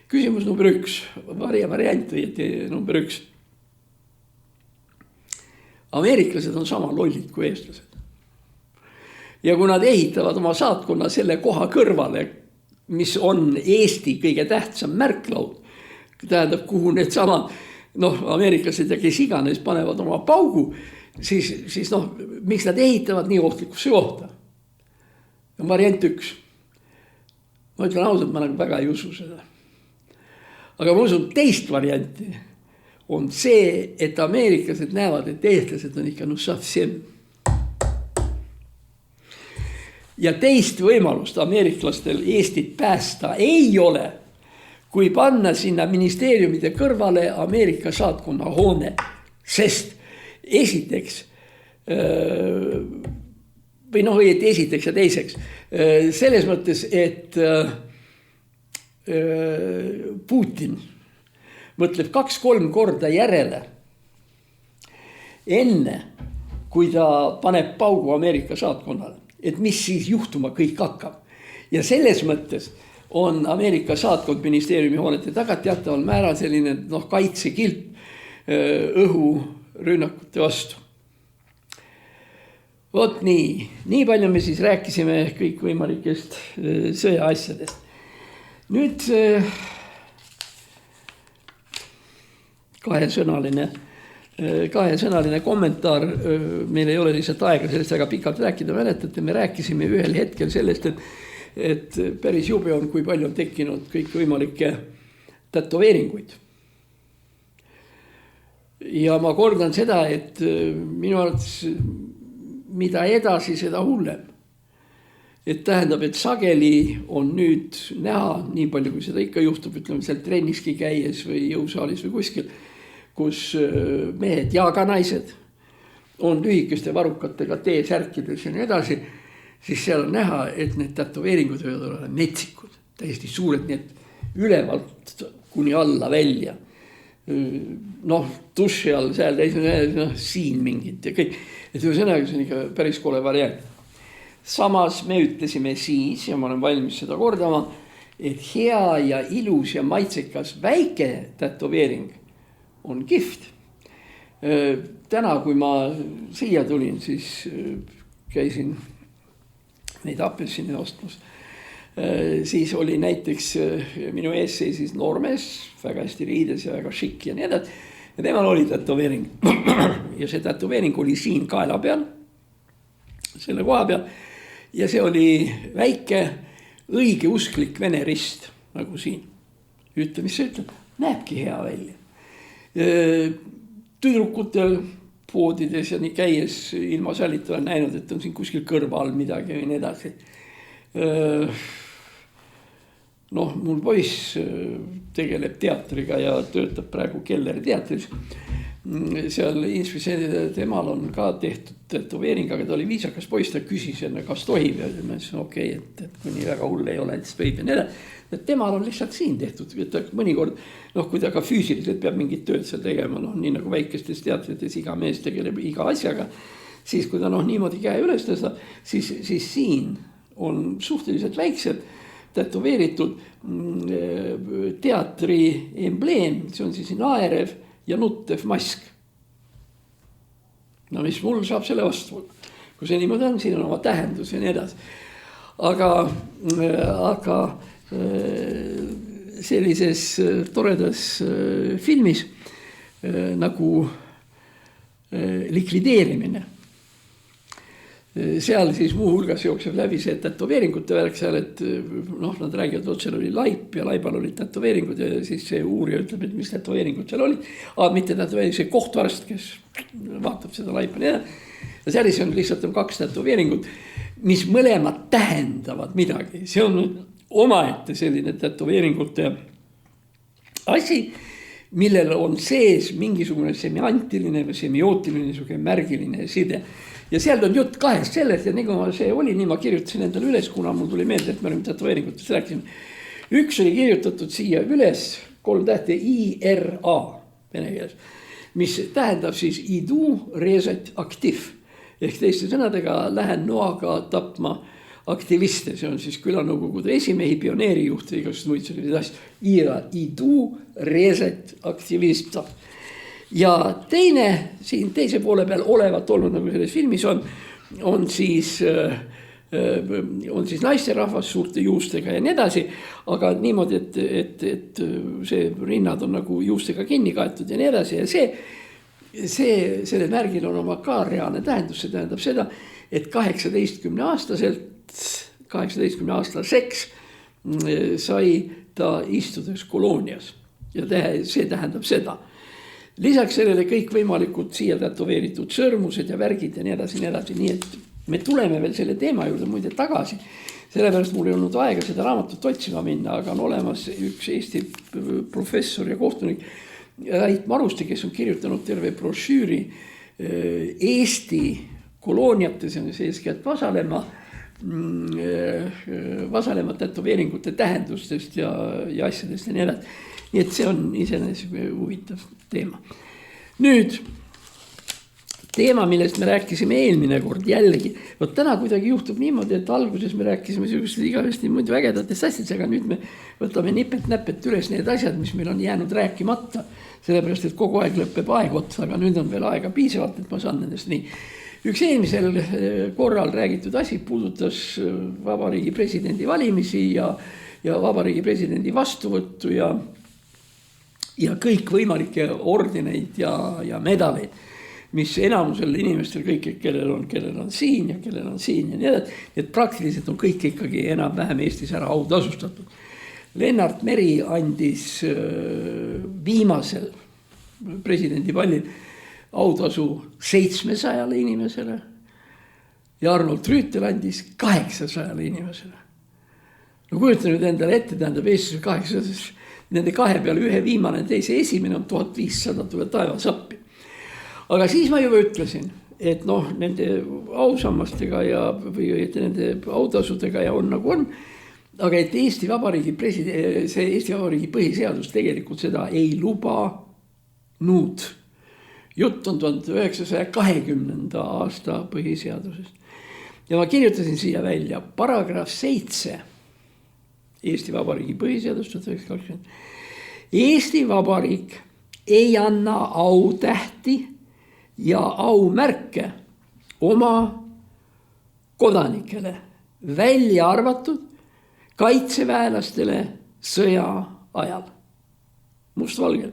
Küsimus number 1, variant võeti number 1. Ameeriklased on sama lollid kui eestlased. Ja kui nad ehitavad oma saatkonna selle koha kõrvale, mis on Eesti kõige tähtsam märklaud, tähendab, kuhu need samad ameeriklased ja kes iganes panevad oma paugu, siis miks nad ehitavad nii ohtlikusse kohta? Variant 1. Ma ütlen ausalt, ma nagu väga ei usu seda. Aga ma usun teist varianti on see, et ameeriklased näevad, et eestlased on ikka savsem. Ja teist võimalust ameeriklastel Eestit päästa ei ole, kui panna sinna ministeeriumide kõrvale Ameerika saatkonna hoone. Sest esiteks või esiteks ja teiseks selles mõttes, et Putin mõtleb 2-3 korda järele, enne kui ta paneb paugu Ameerika saatkonnale, et mis siis juhtuma kõik hakkab. Ja selles mõttes on Ameerika saatkond ministeeriumi hoonete taga teataval määral selline kaitsekilp õhurünnakute vastu. Vot nii palju me siis rääkisime kõikvõimalikest sõjaasjadest. Nüüd kahesõnaline kommentaar, meil ei ole lihtsalt aega sellest väga pikalt rääkida, mäletate, me rääkisime ühel hetkel sellest, et päris jube on, kui palju on tekkinud kõikvõimalikke tätoveeringuid. Ja ma kordan seda, et minu arvates mida edasi, seda hullem. Et tähendab, et sageli on nüüd näha, nii palju kui seda ikka juhtub, ütleme seal trenniski käies või jõusaalis või kuskil, kus mehed ja ka naised on lühikeste varrukatega T-särkides ja nii edasi, siis seal on näha, et need tätoveeringud võivad olla metsikud, täiesti suured, need ülevalt kuni alla välja. Duši all, seal siin mingid ja kõik. Et ühesõnaga, see on ikka päris kole variant. Samas me ütlesime siis, ja ma olen valmis seda kordama, et hea ja ilus ja maitsekas väike tätoveering on kihvt. Täna, kui ma siia tulin, siis käisin neid apelsine ostmas. Siis oli näiteks minu ees seisis noormees, väga hästi riides ja väga šikk ja nii edasi. Ja temal oli tätoveering. Ja see tätoveering oli siin kaela peal, selle koha peal. Ja see oli väike õigeusklik vene rist, nagu siin. Ütle, mis see ütleb? Näebki hea välja. Tüdrukutel poodides ja nii käies ilma sälita olen näinud, et on siin kuskil kõrva all midagi või nii edasi. Mul poiss tegeleb teatriga ja töötab praegu Kelleri teatris. Seal Innsbruckis temal on ka tehtud tätoveering, aga ta oli viisakas poiss, ta küsis enne, kas tohib ja ma ütlesin, okei, et kui nii väga hull ei ole, et siis võib ja nii edasi. Temal on lihtsalt siin tehtud, et mõnikord, kui ta ka füüsiliselt peab mingit tööd seal tegema, nii nagu väikestes teatrites iga mees tegeleb iga asjaga, siis kui ta niimoodi käe üles tõsta, siis siin on suhteliselt väiksed tätoveeritud teatri embleem, see on siis naerev ja nuttev mask. Mis mul saab selle vastu, kui see niimoodi on, siin on oma tähendus ja nii edasi. Aga sellises toredas filmis nagu likvideerimine. Seal siis muu hulgas jookseb läbi see tätoveeringute värk seal, et nad räägivad, et seal oli laip ja laibal olid tätoveeringud ja siis see uurija ütleb, et mis tätoveeringud seal olid. Mitte tätoveering, see kohtuarst, kes vaatab seda laipa. Ja seal on lihtsalt 2 tätoveeringut, mis mõlemad tähendavad midagi. See on omaette selline tätoveeringute asi, millel on sees mingisugune semiantiline või semiootiline märgiline side. Ja seal on jutt 2 sellest ja nii kui see oli, nii ma kirjutasin endale üles, kuna mul tuli meelde, et me olime tätoveeringutest rääkisime. Üks oli kirjutatud siia üles 3 tähte IRA vene keeles, mis tähendab siis idu rezet aktiv. Ehk teiste sõnadega lähen noaga tapma aktiviste, see on siis külanõukogude esimehi, pioneerijuhte, igasugused muid sellised asjad. Idu rezet aktivista. Ja teine, siin teise poole peal olevat olnud, nagu selles filmis on siis naisterahvas suurte juustega ja nii edasi, aga niimoodi, et see rinnad on nagu juustega kinni kaetud ja nii edasi ja selle märgil on oma ka reaalne tähendus, see tähendab seda, et 18-aastaseks sai ta istudes koloonias ja see tähendab seda. Lisaks sellele kõik võimalikud siia tätoveeritud sõrmused ja värgid ja nii edasi, nii et me tuleme veel selle teema juurde muide tagasi. Sellepärast mul ei olnud aega seda raamatut otsima minna, aga on olemas üks Eesti professor ja kohtunik Rait Maruste, kes on kirjutanud terve brošüüri Eesti kolooniates ja eeskätt Vasalemma vasalema tätoveeringute tähendustest ja asjadest ja nii edasi. Nii et see on iseenesest huvitav teema. Nüüd teema, millest me rääkisime eelmine kord jällegi. Võt täna kuidagi juhtub niimoodi, et alguses me rääkisime sellised igavesti muidu ägedatest asjadest, aga nüüd me võtame nipet-näpet üles need asjad, mis meil on jäänud rääkimata. Sellepärast, et kogu aeg lõpeb aeg otsa, aga nüüd on veel aega piisavalt, et ma saan nendest nii. Üks eelmisel korral räägitud asi puudutas vabariigi presidendi valimisi ja vabariigi presidendi vastuvõttu ja kõik võimalikke ordineid ja medaleid, mis enamusel inimestel kõik, kellel on siin ja kellel on siin ja nii edasi, et praktiliselt on kõik ikkagi enam-vähem Eestis ära autasustatud. Lennart Meri andis viimasel presidendi pallil autasu 700 inimesele ja Arnold Rüütel andis 800 inimesele. No kujuta nüüd endale ette, tähendab Eestis 800, nende kahe peale ühe viimane, teise esimene on 1500, tuleb taevas appi. Aga siis ma juba ütlesin, et nende ausammastega või nende autasudega ja on nagu on, aga et Eesti Vabariigi põhiseadus tegelikult seda ei lubanud. Jutt on 1920. aasta põhiseadusest. Ja ma kirjutasin siia välja paragrahv 7 Eesti Vabariigi põhiseadust 1920. Eesti Vabariik ei anna autähti ja aumärke oma kodanikele, välja arvatud kaitseväelastele sõja ajal. Mustvalgel.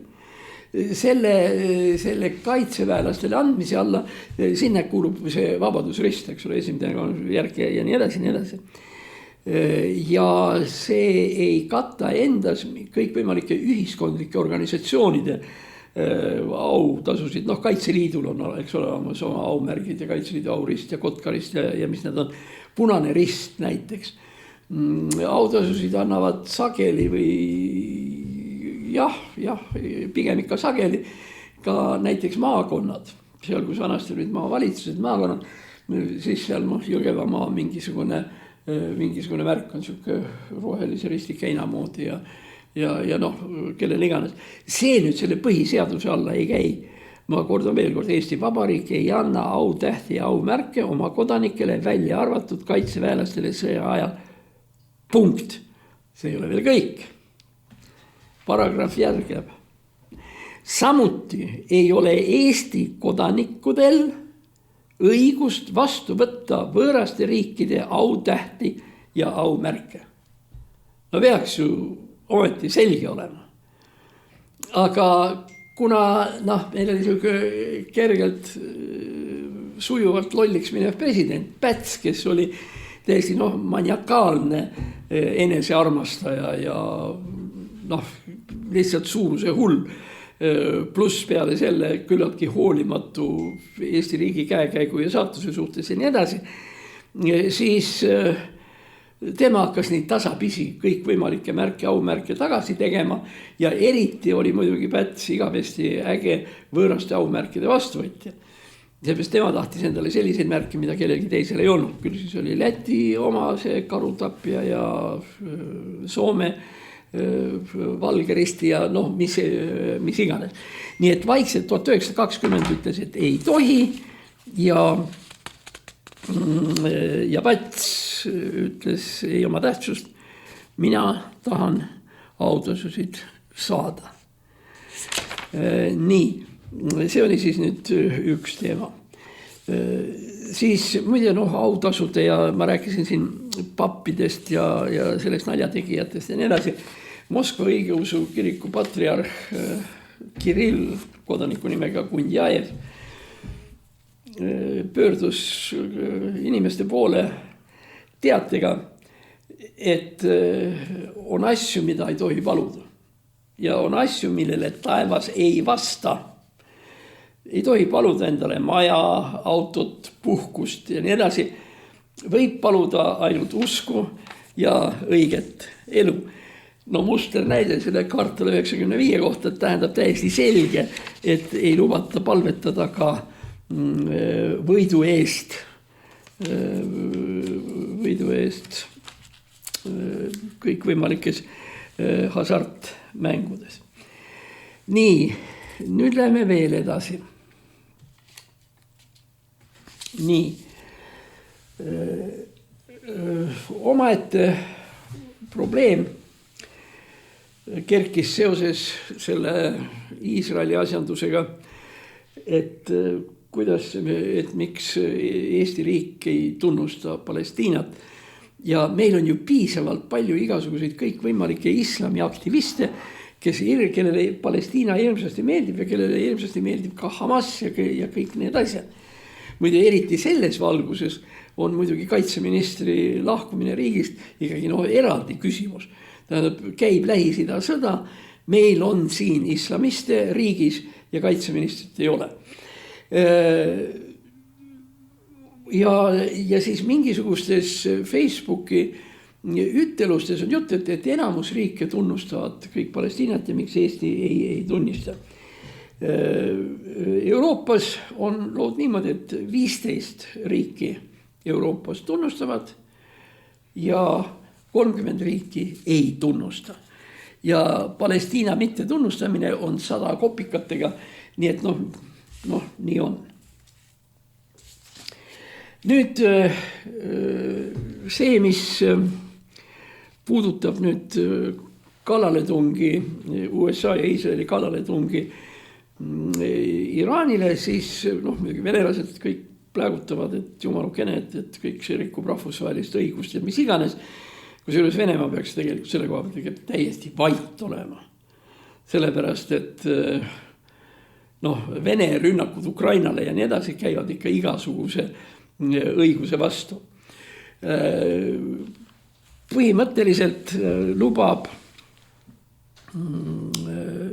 Selle kaitseväelastele andmise alla, sinna kuulub see vabadusrist, eks ole, esimene järg ja nii edasi. Ja see ei kata endas kõikvõimalike ühiskondlike organisatsioonide autasusid. Kaitseliidul on, eks ole, oma aumärgid ja Kaitseliidu aurist ja Kotkarist ja mis need on. Punane rist näiteks. Autasusid annavad sageli või pigem ikka sageli ka näiteks maakonnad, seal kus vanasti olid maavalitsused, maakonnad, siis seal Jõgevamaa mingisugune märk on siuke rohelise ristikeina moodi ja kellel iganes. See nüüd selle põhiseaduse alla ei käi. Ma kordan veel kord, Eesti Vabariik ei anna autähti ja aumärke oma kodanikele, välja arvatud kaitseväelastele sõja ajal. Punkt. See ei ole veel kõik. Paragrahv järgeb. Samuti ei ole Eesti kodanikudel õigust vastu võtta võõraste riikide autähti ja aumärke. No peaks ju ometi selge olema. Aga kuna meil oli selline kergelt sujuvalt lolliks minev president Päts, kes oli täiesti maniakaalne enesearmastaja ja lihtsalt suuruse hull, pluss peale selle küllaltki hoolimatu Eesti riigi käekäigu ja saatuse suhtes ja nii edasi, siis tema hakkas neid tasapisi kõikvõimalikke märke, aumärke tagasi tegema ja eriti oli muidugi Päts igavesti äge võõraste aumärkide vastuvõtja. Seepärast tema tahtis endale selliseid märke, mida kellelgi teisel ei olnud. Küll siis oli Läti oma see karutapja ja Soome valge risti ja mis iganes. Nii et vaikselt 1920 ütles, et ei tohi ja Päts ütles ei oma tähtsust, mina tahan autasusid saada. Nii, see oli siis nüüd üks teema. Siis muide autasude ja ma rääkisin siin pappidest ja sellest naljategijatest ja nii edasi. Moskva õigeusu kiriku patriarh Kirill, kodaniku nimega Kundjajev, pöördus inimeste poole teatega, et on asju, mida ei tohi paluda. Ja on asju, millele taevas ei vasta. Ei tohi paluda endale maja, autot, puhkust ja nii edasi. Võib paluda ainult usku ja õiget elu. Muster näide selle kvartal 95 kohta tähendab täiesti selge, et ei lubata palvetada ka võidu eest võidu eest kõikvõimalikes hasartmängudes. Nii, nüüd läheme veel edasi. Nii, omaette probleem kerkis seoses selle Iisraeli asjandusega, et miks Eesti riik ei tunnusta Palestiinat. Ja meil on ju piisavalt palju igasuguseid kõikvõimalikke islami aktiviste, kellele Palestiina hirmsasti meeldib ja kellele hirmsasti meeldib ka Hamas ja kõik need asjad. Muide, eriti selles valguses on muidugi kaitseministri lahkumine riigist ikkagi eraldi küsimus. Tähendab, käib Lähis-Ida sõda, meil on siin islamiste riigis ja kaitseministrit ei ole. Ja siis mingisugustes Facebooki üttelustes on jutt, et enamus riike tunnustavad kõik Palestiinat ja miks Eesti ei tunnista. Euroopas on lood niimoodi, et 15 riiki Euroopas tunnustavad ja 30 riiki ei tunnusta. Ja Palestiina mitte tunnustamine on 100 kopikatega, nii et nii on. Nüüd see, mis puudutab nüüd kallaletungi, USA ja Iisraeli kallaletungi Iraanile, siis venelased kõik plägutavad, et jumalukene, et kõik see rikub rahvusvahelist õigust ja mis iganes. Kusjuures Venemaa peaks tegelikult selle koha pealt täiesti vait olema. Sellepärast, et Vene rünnakud Ukrainale ja nii edasi käivad ikka igasuguse õiguse vastu. Põhimõtteliselt lubab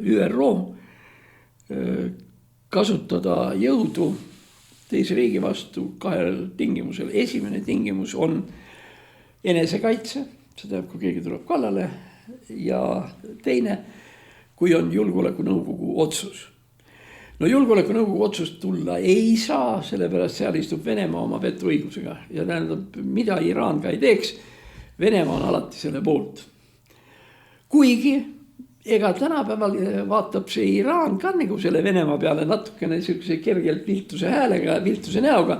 ÜRO kasutada jõudu teise riigi vastu 2 tingimusel. Esimene tingimus on enesekaitse, see tähendab, kui keegi tuleb kallale, ja teine, kui on julgeolekunõukogu otsus. Julgeolekunõukogu otsust tulla ei saa, sellepärast seal istub Venemaa oma vetoõigusega ja tähendab, mida Iraan ka ei teeks, Venemaa on alati selle poolt. Kuigi, ega tänapäeval vaatab see Iraan ka nagu selle Venemaa peale natukene sellise kergelt viltuse häälega, viltuse näoga,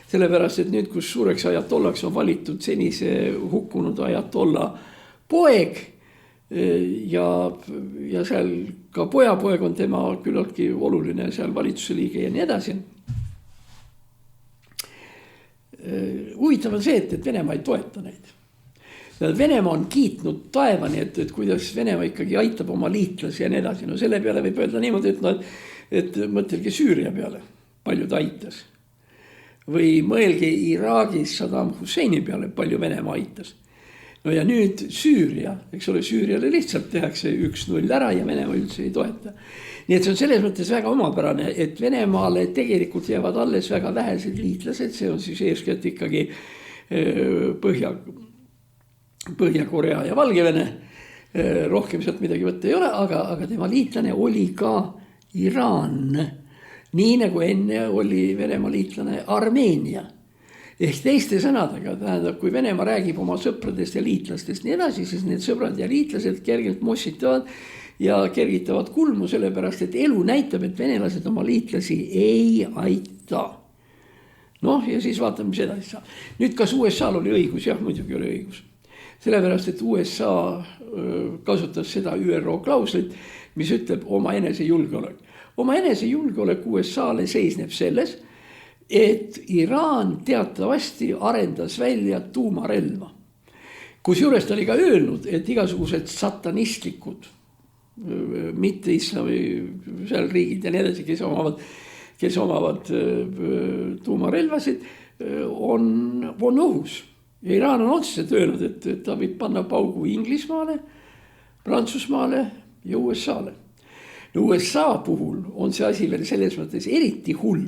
sellepärast, et nüüd, kus suureks ajatollaks on valitud senise hukkunud ajatolla poeg ja seal ka pojapoeg on tema küllaltki oluline seal valitsuse liige ja nii edasi. Huvitav on see, et Venemaa ei toeta neid. Venemaa on kiitnud taevani, et kuidas Venemaa ikkagi aitab oma liitlasi ja nii edasi. Selle peale võib öelda niimoodi, et mõtelge Süüria peale, palju ta aitas. Või mõelge Iraagis Saddam Husseini peale, palju Venemaa aitas. Ja nüüd Süüria, eks ole, Süüriale lihtsalt tehakse 1-0 ära ja Venemaa üldse ei toeta. Nii et see on selles mõttes väga omapärane, et Venemaale tegelikult jäävad alles väga vähesed liitlased, see on siis eeskätt ikkagi Põhja-Korea ja Valgevene, rohkem sealt midagi võtta ei ole, aga tema liitlane oli ka Iraan, nii nagu enne oli Venemaa liitlane Armeenia. Ehk teiste sõnadega, tähendab, kui Venemaa räägib oma sõpradest ja liitlastest nii edasi, siis need sõbrad ja liitlased kergelt mossitavad ja kergitavad kulmu, sellepärast, et elu näitab, et venelased oma liitlasi ei aita. Ja siis vaatame, mis edasi saab. Nüüd, kas USA-l oli õigus? Jah, muidugi oli õigus. Sellepärast, et USA kasutas seda ÜRO klauslit, mis ütleb oma enesejulgeolek. Oma enesejulgeolek USA-le seisneb selles, et Iraan teatavasti arendas välja tuumarelva. Kusjuures ta oli ka öelnud, et igasugused satanistlikud, mitte islami seal riigid ja nii edasi, kes omavad tuumarelvasid, on ohus. Ja Iraan on otseselt öelnud, et ta võib panna paugu Inglismaale, Prantsusmaale ja USA-le. USA puhul on see asi veel selles mõttes eriti hull,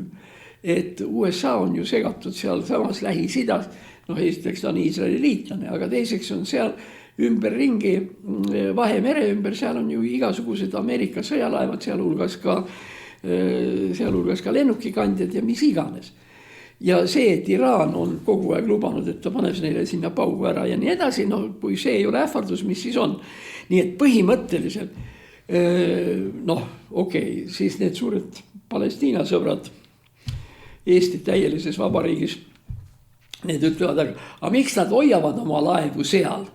et USA on ju segatud seal samas Lähis-Idas, esiteks ta on Iisraeli liitlane, aga teiseks on seal ümberringi Vahemere ümber, seal on ju igasugused Ameerika sõjalaevad, sealhulgas ka lennukikandjad ja mis iganes. Ja see, et Iraan on kogu aeg lubanud, et ta paneb neile sinna paugu ära ja nii edasi, no kui see ei ole ähvardus, mis siis on. Nii et põhimõtteliselt, noh, okei, siis need suured Palestiina sõbrad Eesti täielises vabariigis, need ütlevad, aga miks nad hoiavad oma laevu seal,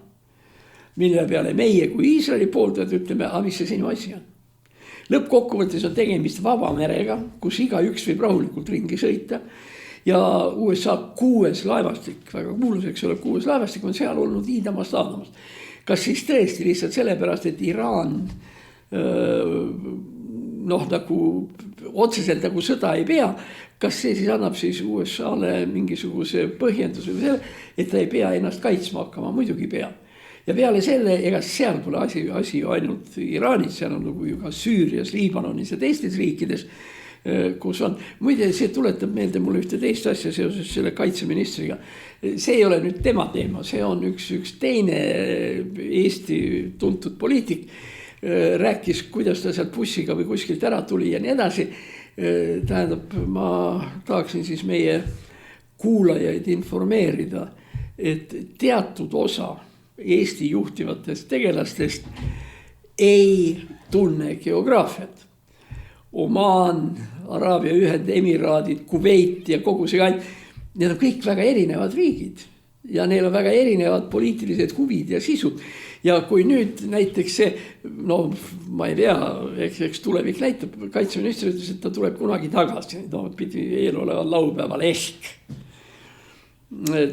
mille peale meie kui Iisraeli pooldajad ütleme, aga mis see sinu asi on? Lõppkokkuvõttes on tegemist vabamerega, kus igaüks võib rahulikult ringi sõita ja USA 6 laevastik, väga kuulus, eks ole, 6 laevastik on seal olnud hiidamast aadamast. Kas siis tõesti lihtsalt sellepärast, et Iraan noh, nagu otseselt nagu sõda ei pea, kas see siis annab siis USA-le mingisuguse põhjenduse või selle, et ta ei pea ennast kaitsma hakkama, muidugi pea. Ja peale selle, ega seal pole asi ju ainult Iraanis, seal on nagu ju ka Süürias, Liibanonis ja teistes riikides, kus on. Muide, see tuletab meelde mulle ühte teist asja seoses selle kaitseministriga. See ei ole nüüd tema teema, see on üks teine Eesti tuntud poliitik, rääkis, kuidas ta sealt bussiga või kuskilt ära tuli ja nii edasi. Tähendab, ma tahaksin siis meie kuulajaid informeerida, et teatud osa Eesti juhtivatest tegelastest ei tunne geograafiat. Omaan, Araabia Ühendemiraadid, Kuveit ja kogu see kant, need on kõik väga erinevad riigid ja neil on väga erinevad poliitilised huvid ja sisud. Ja kui nüüd näiteks see, no ma ei tea, eks tulevik näitab, kaitseminister ütles, et ta tuleb kunagi tagasi, no pidi eeloleval laupäeval ehk.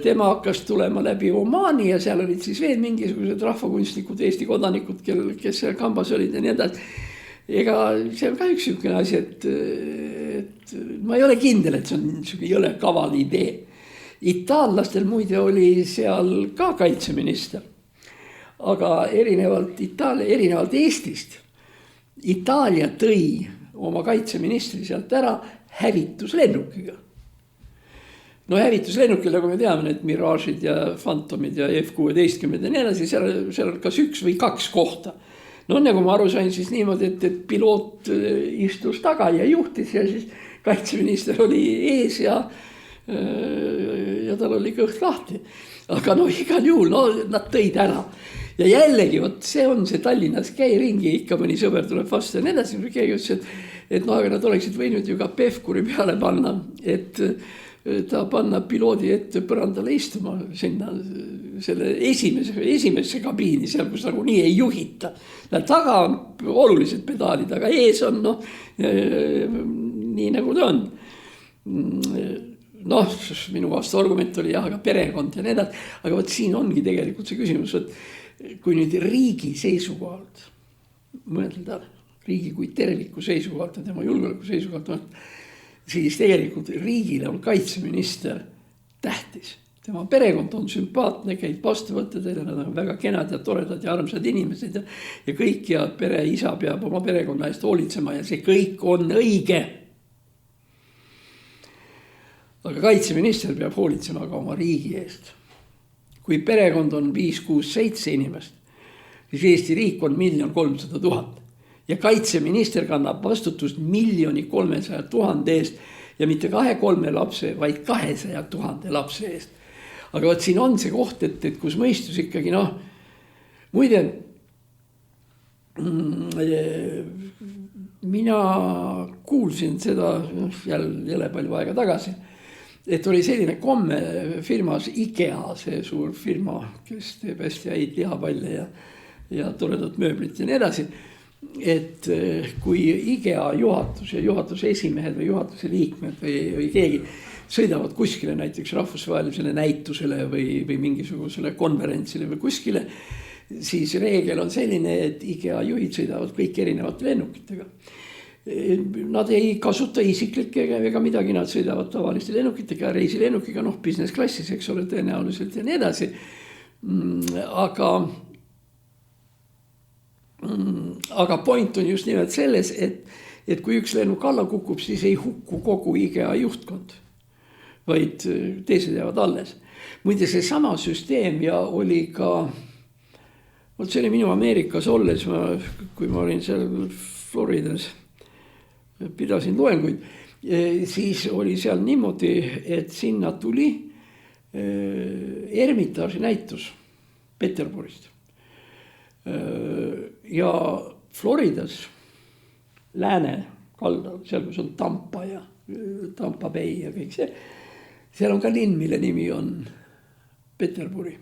Tema hakkas tulema läbi Omaani ja seal olid siis veel mingisugused rahvakunstnikud, Eesti kodanikud, kes seal kambas olid ja nii edasi. Ega see on ka üks niisugune asi, et ma ei ole kindel, et see on niisugune jõle kaval idee. Itaallastel muide oli seal ka kaitseminister, aga erinevalt Eestist, Itaalia tõi oma kaitseministri sealt ära hävituslennukiga. No hävituslennukil, nagu me teame, need Mirage'id ja Phantomid ja F-16 ja nii edasi, seal on kas 1 või 2 kohta. No nagu ma aru sain siis niimoodi, et piloot istus taga ja juhtis ja siis kaitseminister oli ees ja tal oli kõht lahti. Aga no igal juhul, no nad tõid ära. Ja jällegi, see on see Tallinnas käi ringi, ikka mõni sõber tuleb vastu ja nii edasi. Keegi ütles, et no aga nad oleksid võinud ju ka Pevkuri peale panna, et ta panna piloodi ette põrandale istuma sinna selle esimesse kabiini, seal kus nagu nii ei juhita. Taga on olulised pedaalid, aga ees on nii nagu ta on. Noh, minu vastu argument oli jah, aga perekond ja nii edasi. Aga võt siin ongi tegelikult see küsimus, et kui nüüd riigi seisukohalt mõelda, riigi kui terviku seisukohalt ja tema julgeoleku seisukohalt, siis tegelikult riigile on kaitseminister tähtis. Tema perekond on sümpaatne, käib vastuvõttedel, nad on väga kenad ja toredad ja armsad inimesed ja kõik ja pere isa peab oma perekonna eest hoolitsema ja see kõik on õige. Aga kaitseminister peab hoolitsema ka oma riigi eest. Kui perekond on 5, 6, 7 inimest, siis Eesti riik on 1 300 000. Ja kaitseminister kannab vastutust 1 300 000 eest ja mitte 2-3 lapse, vaid 200 000 lapse eest. Aga võt siin on see koht, et kus mõistus ikkagi, noh, muide, mina kuulsin seda jälle palju aega tagasi, et oli selline komme firmas IKEA, see suur firma, kes teeb hästi häid lihapalle ja toredat mööblit ja nii edasi. Et kui IKEA juhatus ja juhatuse esimehed või juhatuse liikmed või keegi sõidavad kuskile näiteks rahvusvahelisele näitusele või mingisugusele konverentsile või kuskile, siis reegel on selline, et IKEA juhid sõidavad kõik erinevate lennukitega. Nad ei kasuta isiklikke ega midagi, nad sõidavad tavaliste lennukitega, reisilennukiga, noh, business klassis, eks ole, tõenäoliselt ja nii edasi. Aga point on just nimelt selles, et kui üks lennuk alla kukub, siis ei hukku kogu IKEA juhtkond, vaid teised jäävad alles. Muide, see sama süsteem ja oli ka, see oli minu Ameerikas olles, kui ma olin seal Floridas, pidasin loenguid siis oli seal niimoodi, et sinna tuli Ermitaaži näitus Peterburist. Ja Floridas lääne kaldal, seal kus on Tampa ja Tampa Bay ja kõik see, seal on ka linn, mille nimi on Peterburi.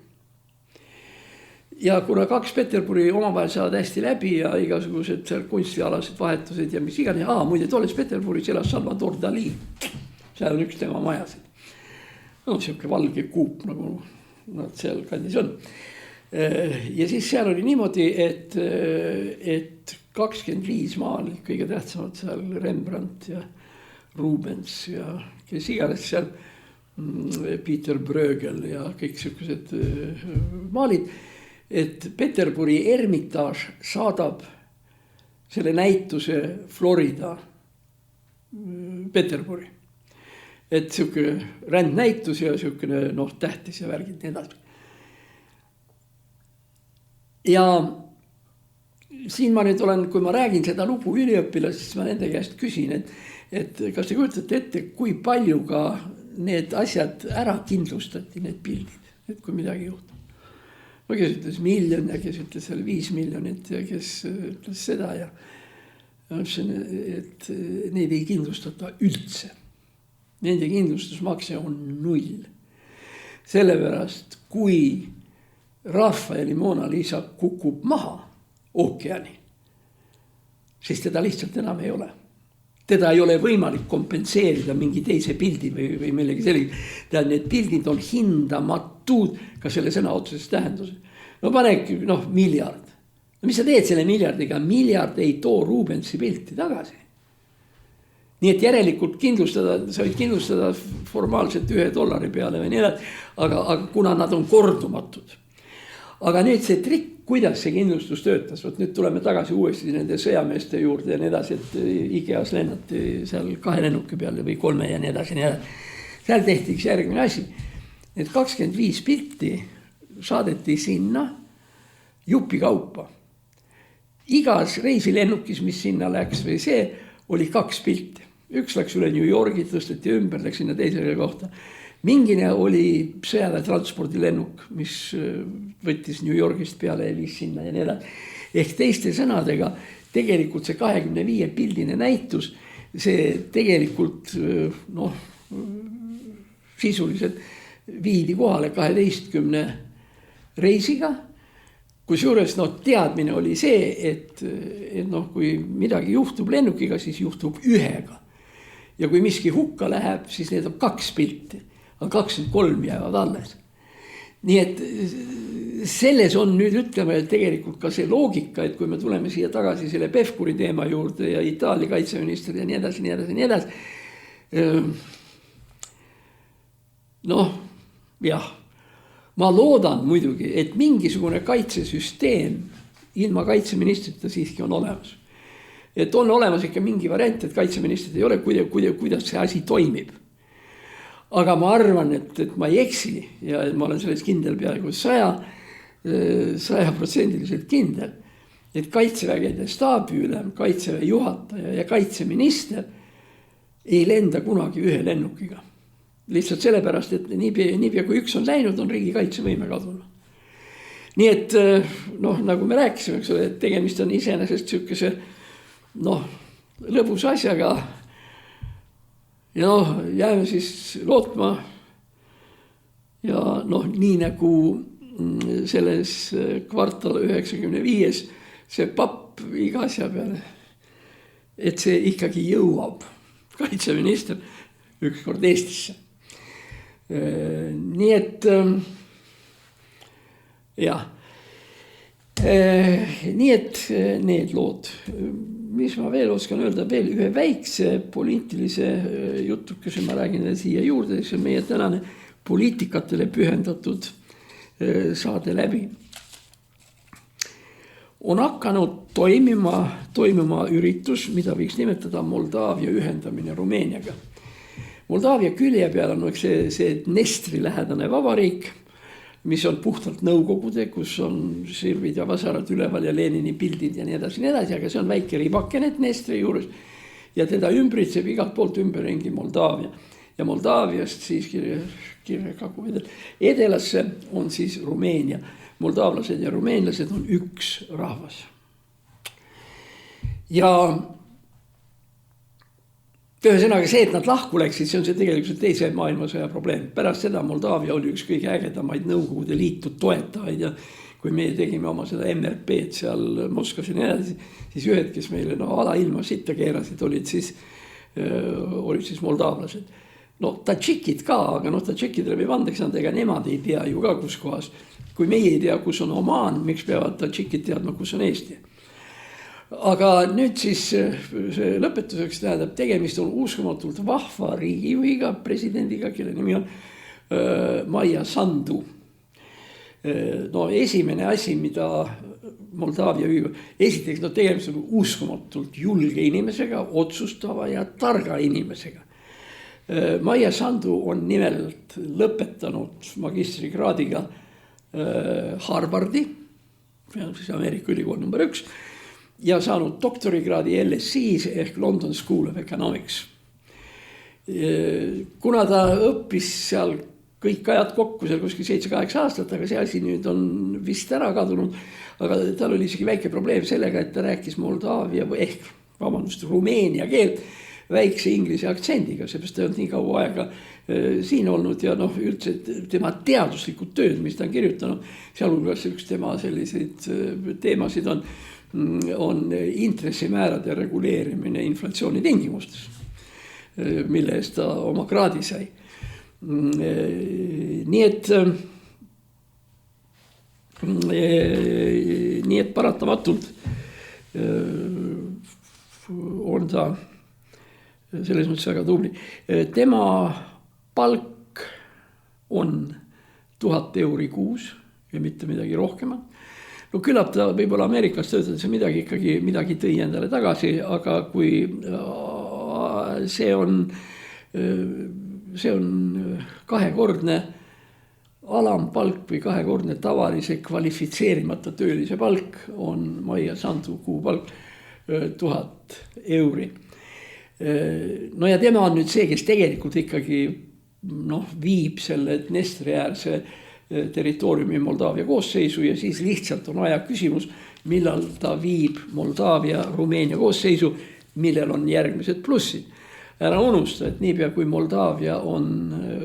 Ja kuna kaks Peterburi omavahel saavad hästi läbi ja igasugused seal kunstialased vahetused ja mis iganes, muide tolles Peterburis elas Salvador Dali, seal on üks tema majasid. No siuke valge kuup, nagu nad seal kandis on. Ja siis seal oli niimoodi, et 25 maali, kõige tähtsamad seal Rembrandt ja Rubens ja kes iganes seal, Peter Bruegel ja kõik siukesed maalid, et Peterburi Ermitaaž saadab selle näituse Florida Peterburi. Et siuke rändnäitus ja siukene tähtis ja värgid nii edasi. Ja siin ma nüüd olen, kui ma räägin seda lugu üliõpilas, siis ma nende käest küsin, et kas te kujutate ette, kui palju ka need asjad ära kindlustati, need pildid, et kui midagi juhtub. No kes ütles 1 miljon ja kes ütles 5 miljonit ja kes ütles seda ja et neid ei kindlustata üldse. Nende kindlustusmakse on 0. Sellepärast, kui Rafaeli Mona Lisa kukub maha ookeani, siis teda lihtsalt enam ei ole. Teda ei ole võimalik kompenseerida mingi teise pildi või millegi sellegi. Need pildid on hindamatud ka selle sõna otseses tähenduses. No panegi, miljard. No mis sa teed selle miljardiga? Miljard ei too Rubensi pilti tagasi. Nii et järelikult sa võid kindlustada formaalselt $1 peale või nii edasi, aga kuna nad on kordumatud. Aga nüüd see trikk, kuidas see kindlustus töötas, nüüd tuleme tagasi uuesti nende sõjameeste juurde ja nii edasi, et IKEA-s lennati seal 2 lennuki peale või 3 ja nii edasi, nii edasi. Seal tehti üks järgmine asi, et 25 pilti saadeti sinna jupi kaupa. Igas reisilennukis, mis sinna läks või see, oli 2 pilti. Üks läks üle New Yorgi, tõsteti ümber, läks sinna teisele kohta. Mingine oli sõjaväe transpordilennuk, mis võttis New Yorgist peale ja viis sinna ja nii edasi. Ehk teiste sõnadega, tegelikult see 25 pildine näitus, see tegelikult sisuliselt viidi kohale 12 reisiga, kusjuures teadmine oli see, et kui midagi juhtub lennukiga, siis juhtub 1. Ja kui miski hukka läheb, siis need on 2 pilti, aga 23 jäävad alles. Nii et selles on nüüd ütleme tegelikult ka see loogika, et kui me tuleme siia tagasi selle Pevkuri teema juurde ja Itaalia kaitseminister ja nii edasi, nii edasi, nii edasi. Jah. Ma loodan muidugi, et mingisugune kaitsesüsteem ilma kaitseministrita siiski on olemas. Et on olemas ikka mingi variant, et kaitseministrid ei ole, kuidas see asi toimib. Aga ma arvan, et ma ei eksi ja ma olen selles kindel peaaegu 100% kindel, et kaitsevägede staabiülem, kaitseväe juhataja ja kaitseminister ei lenda kunagi 1 lennukiga. Lihtsalt sellepärast, et niipea kui üks on läinud, on riigi kaitsevõime kadunud. Nii et nagu me rääkisime, et tegemist on iseenesest siukese lõbus asjaga ja jääme siis lootma ja nii nagu selles kvartal 95 see papp iga asja peale, et see ikkagi jõuab kaitseminister ükskord Eestisse. Nii et nii et need lood, mis ma veel oskan öelda, veel ühe väikse poliitilise jutukese ma räägin siia juurde, see on meie tänane poliitikatele pühendatud saade läbi. On hakanud toimima üritus, mida võiks nimetada Moldaavia ühendamine Rumeeniaga. Moldaavia külje peal on see Dnestri lähedane vabariik, mis on puhtalt nõukogude, kus on sirvid ja vasarad üleval ja Lenini pildid ja nii edasi, aga see on väike ribakene Dnestri juures. ja teda ümbritseb igalt poolt ümberringi Moldaavia. Ja Moldaaviast siis edelasse on siis Rumeenia. Moldaavlased ja rumeenlased on üks rahvas. Ja ühesõnaga see, et nad lahku läksid, see on see tegelikult teise maailmasõja probleem. Pärast seda Moldaavia oli üks kõige ägedamaid Nõukogude Liitu toetajaid ja kui meie tegime oma seda MRP-d seal Moskvas ja nii edasi, siis ühed, kes meile alailma sitta keerasid, olid siis moldaavlased. Tadžikid ka, aga tadžikidele võib andeks anda, ega nemad ei tea ju ka kus kohas. Kui meie ei tea, kus on Omaan, miks peavad tadžikid teadma, kus on Eesti. Aga nüüd siis see lõpetuseks tähendab, tegemist on uskumatult vahva riigijuhiga, presidendiga, kelle nimi on Maia Sandu. Esimene asi, mida Moldaavia juhib, esiteks tegemist on uskumatult julge inimesega, otsustava ja targa inimesega. Maia Sandu on nimelt lõpetanud magistrikraadiga Harvardi, siis Ameerika ülikool number 1, ja saanud doktorikraadi LSE-s ehk London School of Economics. Kuna ta õppis seal kõik ajad kokku seal kuskil 7-8 aastat, aga see asi nüüd on vist ära kadunud, aga tal oli isegi väike probleem sellega, et ta rääkis Moldaavia Rumeenia keelt väikse inglise aktsendiga, seepärast ta ei olnud nii kaua aega siin olnud ja üldse tema teaduslikud tööd, mis ta on kirjutanud, sealhulgas üks tema selliseid teemasid on intressimäärade reguleerimine inflatsiooni tingimustes, mille eest ta oma kraadi sai. Nii et paratamatult on ta selles mõttes väga tubli. Tema palk on 1000 euri kuus ja mitte midagi rohkemat. Küllap ta võib-olla Ameerikas töötades midagi tõi endale tagasi, aga kui see on kahekordne alampalk või kahekordne tavalise kvalifitseerimata töölise palk on Maia Sandu kuupalk 1000 euri. Ja tema on nüüd see, kes tegelikult ikkagi viib selle Dnestri-äärse territooriumi Moldaavia koosseisu ja siis lihtsalt on aja küsimus, millal ta viib Moldaavia Rumeenia koosseisu, millel on järgmised plussid. Ära unusta, et niipea kui Moldaavia on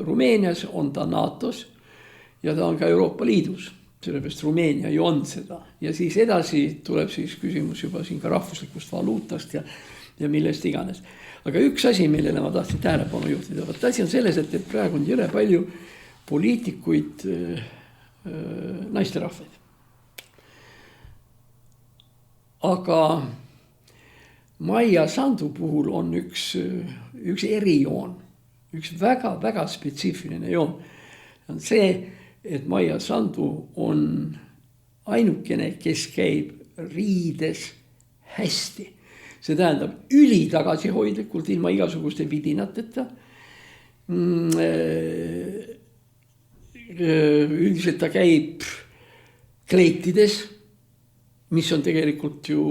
Rumeenias, on ta NATOs ja ta on ka Euroopa Liidus, sellepärast Rumeenia ju on seda. Ja siis edasi tuleb siis küsimus juba siin ka rahvuslikust valuutast ja millest iganes. Aga üks asi, millele ma tahtsin tähelepanu juhtida, asi on selles, et praegu on jõle palju poliitikuid naisterahvaid. Aga Maia Sandu puhul on üks erijoon, üks väga-väga spetsiifiline joon. On see, et Maia Sandu on ainukene, kes käib riides hästi. See tähendab ülitagasihoidlikult ilma igasuguste vidinateta. Üldiselt ta käib kleitides, mis on tegelikult ju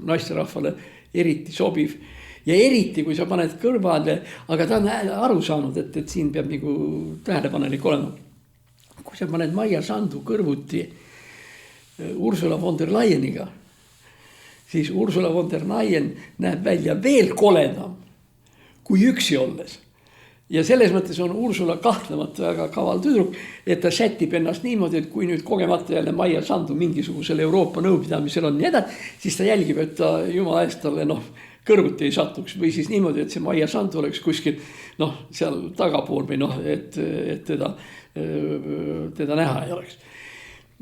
naisterahvale eriti sobiv. Ja eriti, kui sa paned kõrvale, aga ta on aru saanud, et siin peab nagu tähelepanelik olema. Kui sa paned Maia Sandu kõrvuti Ursula von der Leyeniga, siis Ursula von der Leyen näeb välja veel koledam kui üksi olles. Ja selles mõttes on Ursula kahtlemata väga kaval tüdruk, et ta sätib ennast niimoodi, et kui nüüd kogemata jälle Maia Sandu mingisugusel Euroopa nõupidamisel on nii edasi, siis ta jälgib, et ta jumala eest talle kõrvuti ei satuks või siis niimoodi, et see Maia Sandu oleks kuskil seal tagapool või et teda näha ei oleks.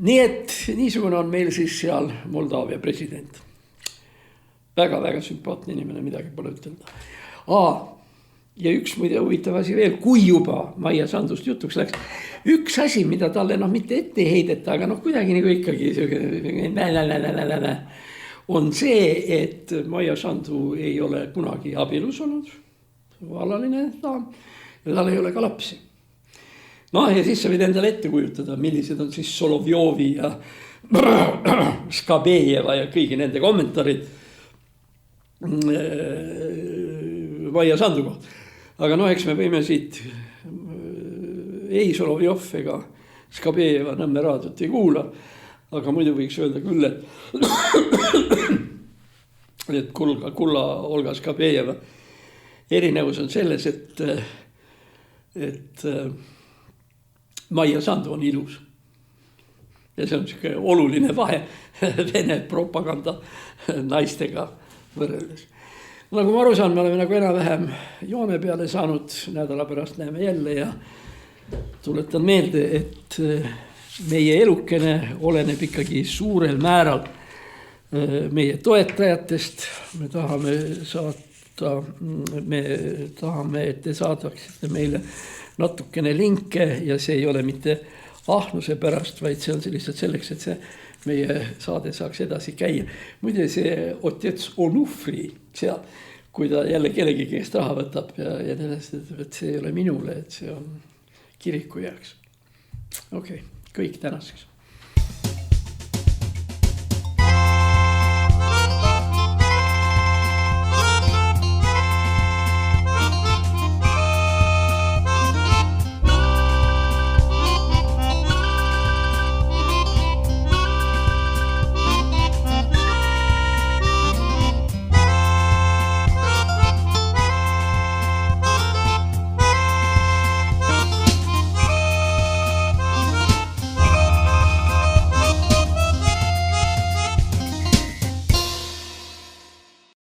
Nii et niisugune on meil siis seal Moldaavia president. Väga-väga sümpaatne inimene, midagi pole ütelda. Ja üks muide huvitav asi veel, kui juba Maia Sandust jutuks läks. Üks asi, mida talle mitte ette ei heideta, aga kuidagi nagu ikkagi on see, et Maia Sandu ei ole kunagi abielus olnud, valaline daam, ja tal ei ole ka lapsi. Ja siis sa võid endale ette kujutada, millised on siis Solovjovi ja Skabejeva ja kõigi nende kommentaarid Maia Sandu kohta. Aga noh, eks me võime siit ei Solovjov ega Skabejeva Nõmme raadiot ei kuula, aga muidu võiks öelda küll, et Kulla Olga Skabejeva erinevus on selles, et Maia Sandu on ilus. Ja see on siuke oluline vahe Vene propaganda naistega võrreldes. Nagu ma aru saan, me oleme nagu enam-vähem joone peale saanud, nädala pärast näeme jälle ja tuletan meelde, et meie elukene oleneb ikkagi suurel määral meie toetajatest. Me tahame, et te saadaksite meile natukene linke ja see ei ole mitte ahnuse pärast, vaid see on lihtsalt selleks, et see meie saade saaks edasi käia. Muide see Otets Onufri seal, kui ta jälle kellegi käest raha võtab ja et see ei ole minule, et see on kiriku jaoks. Okei, kõik tänaseks.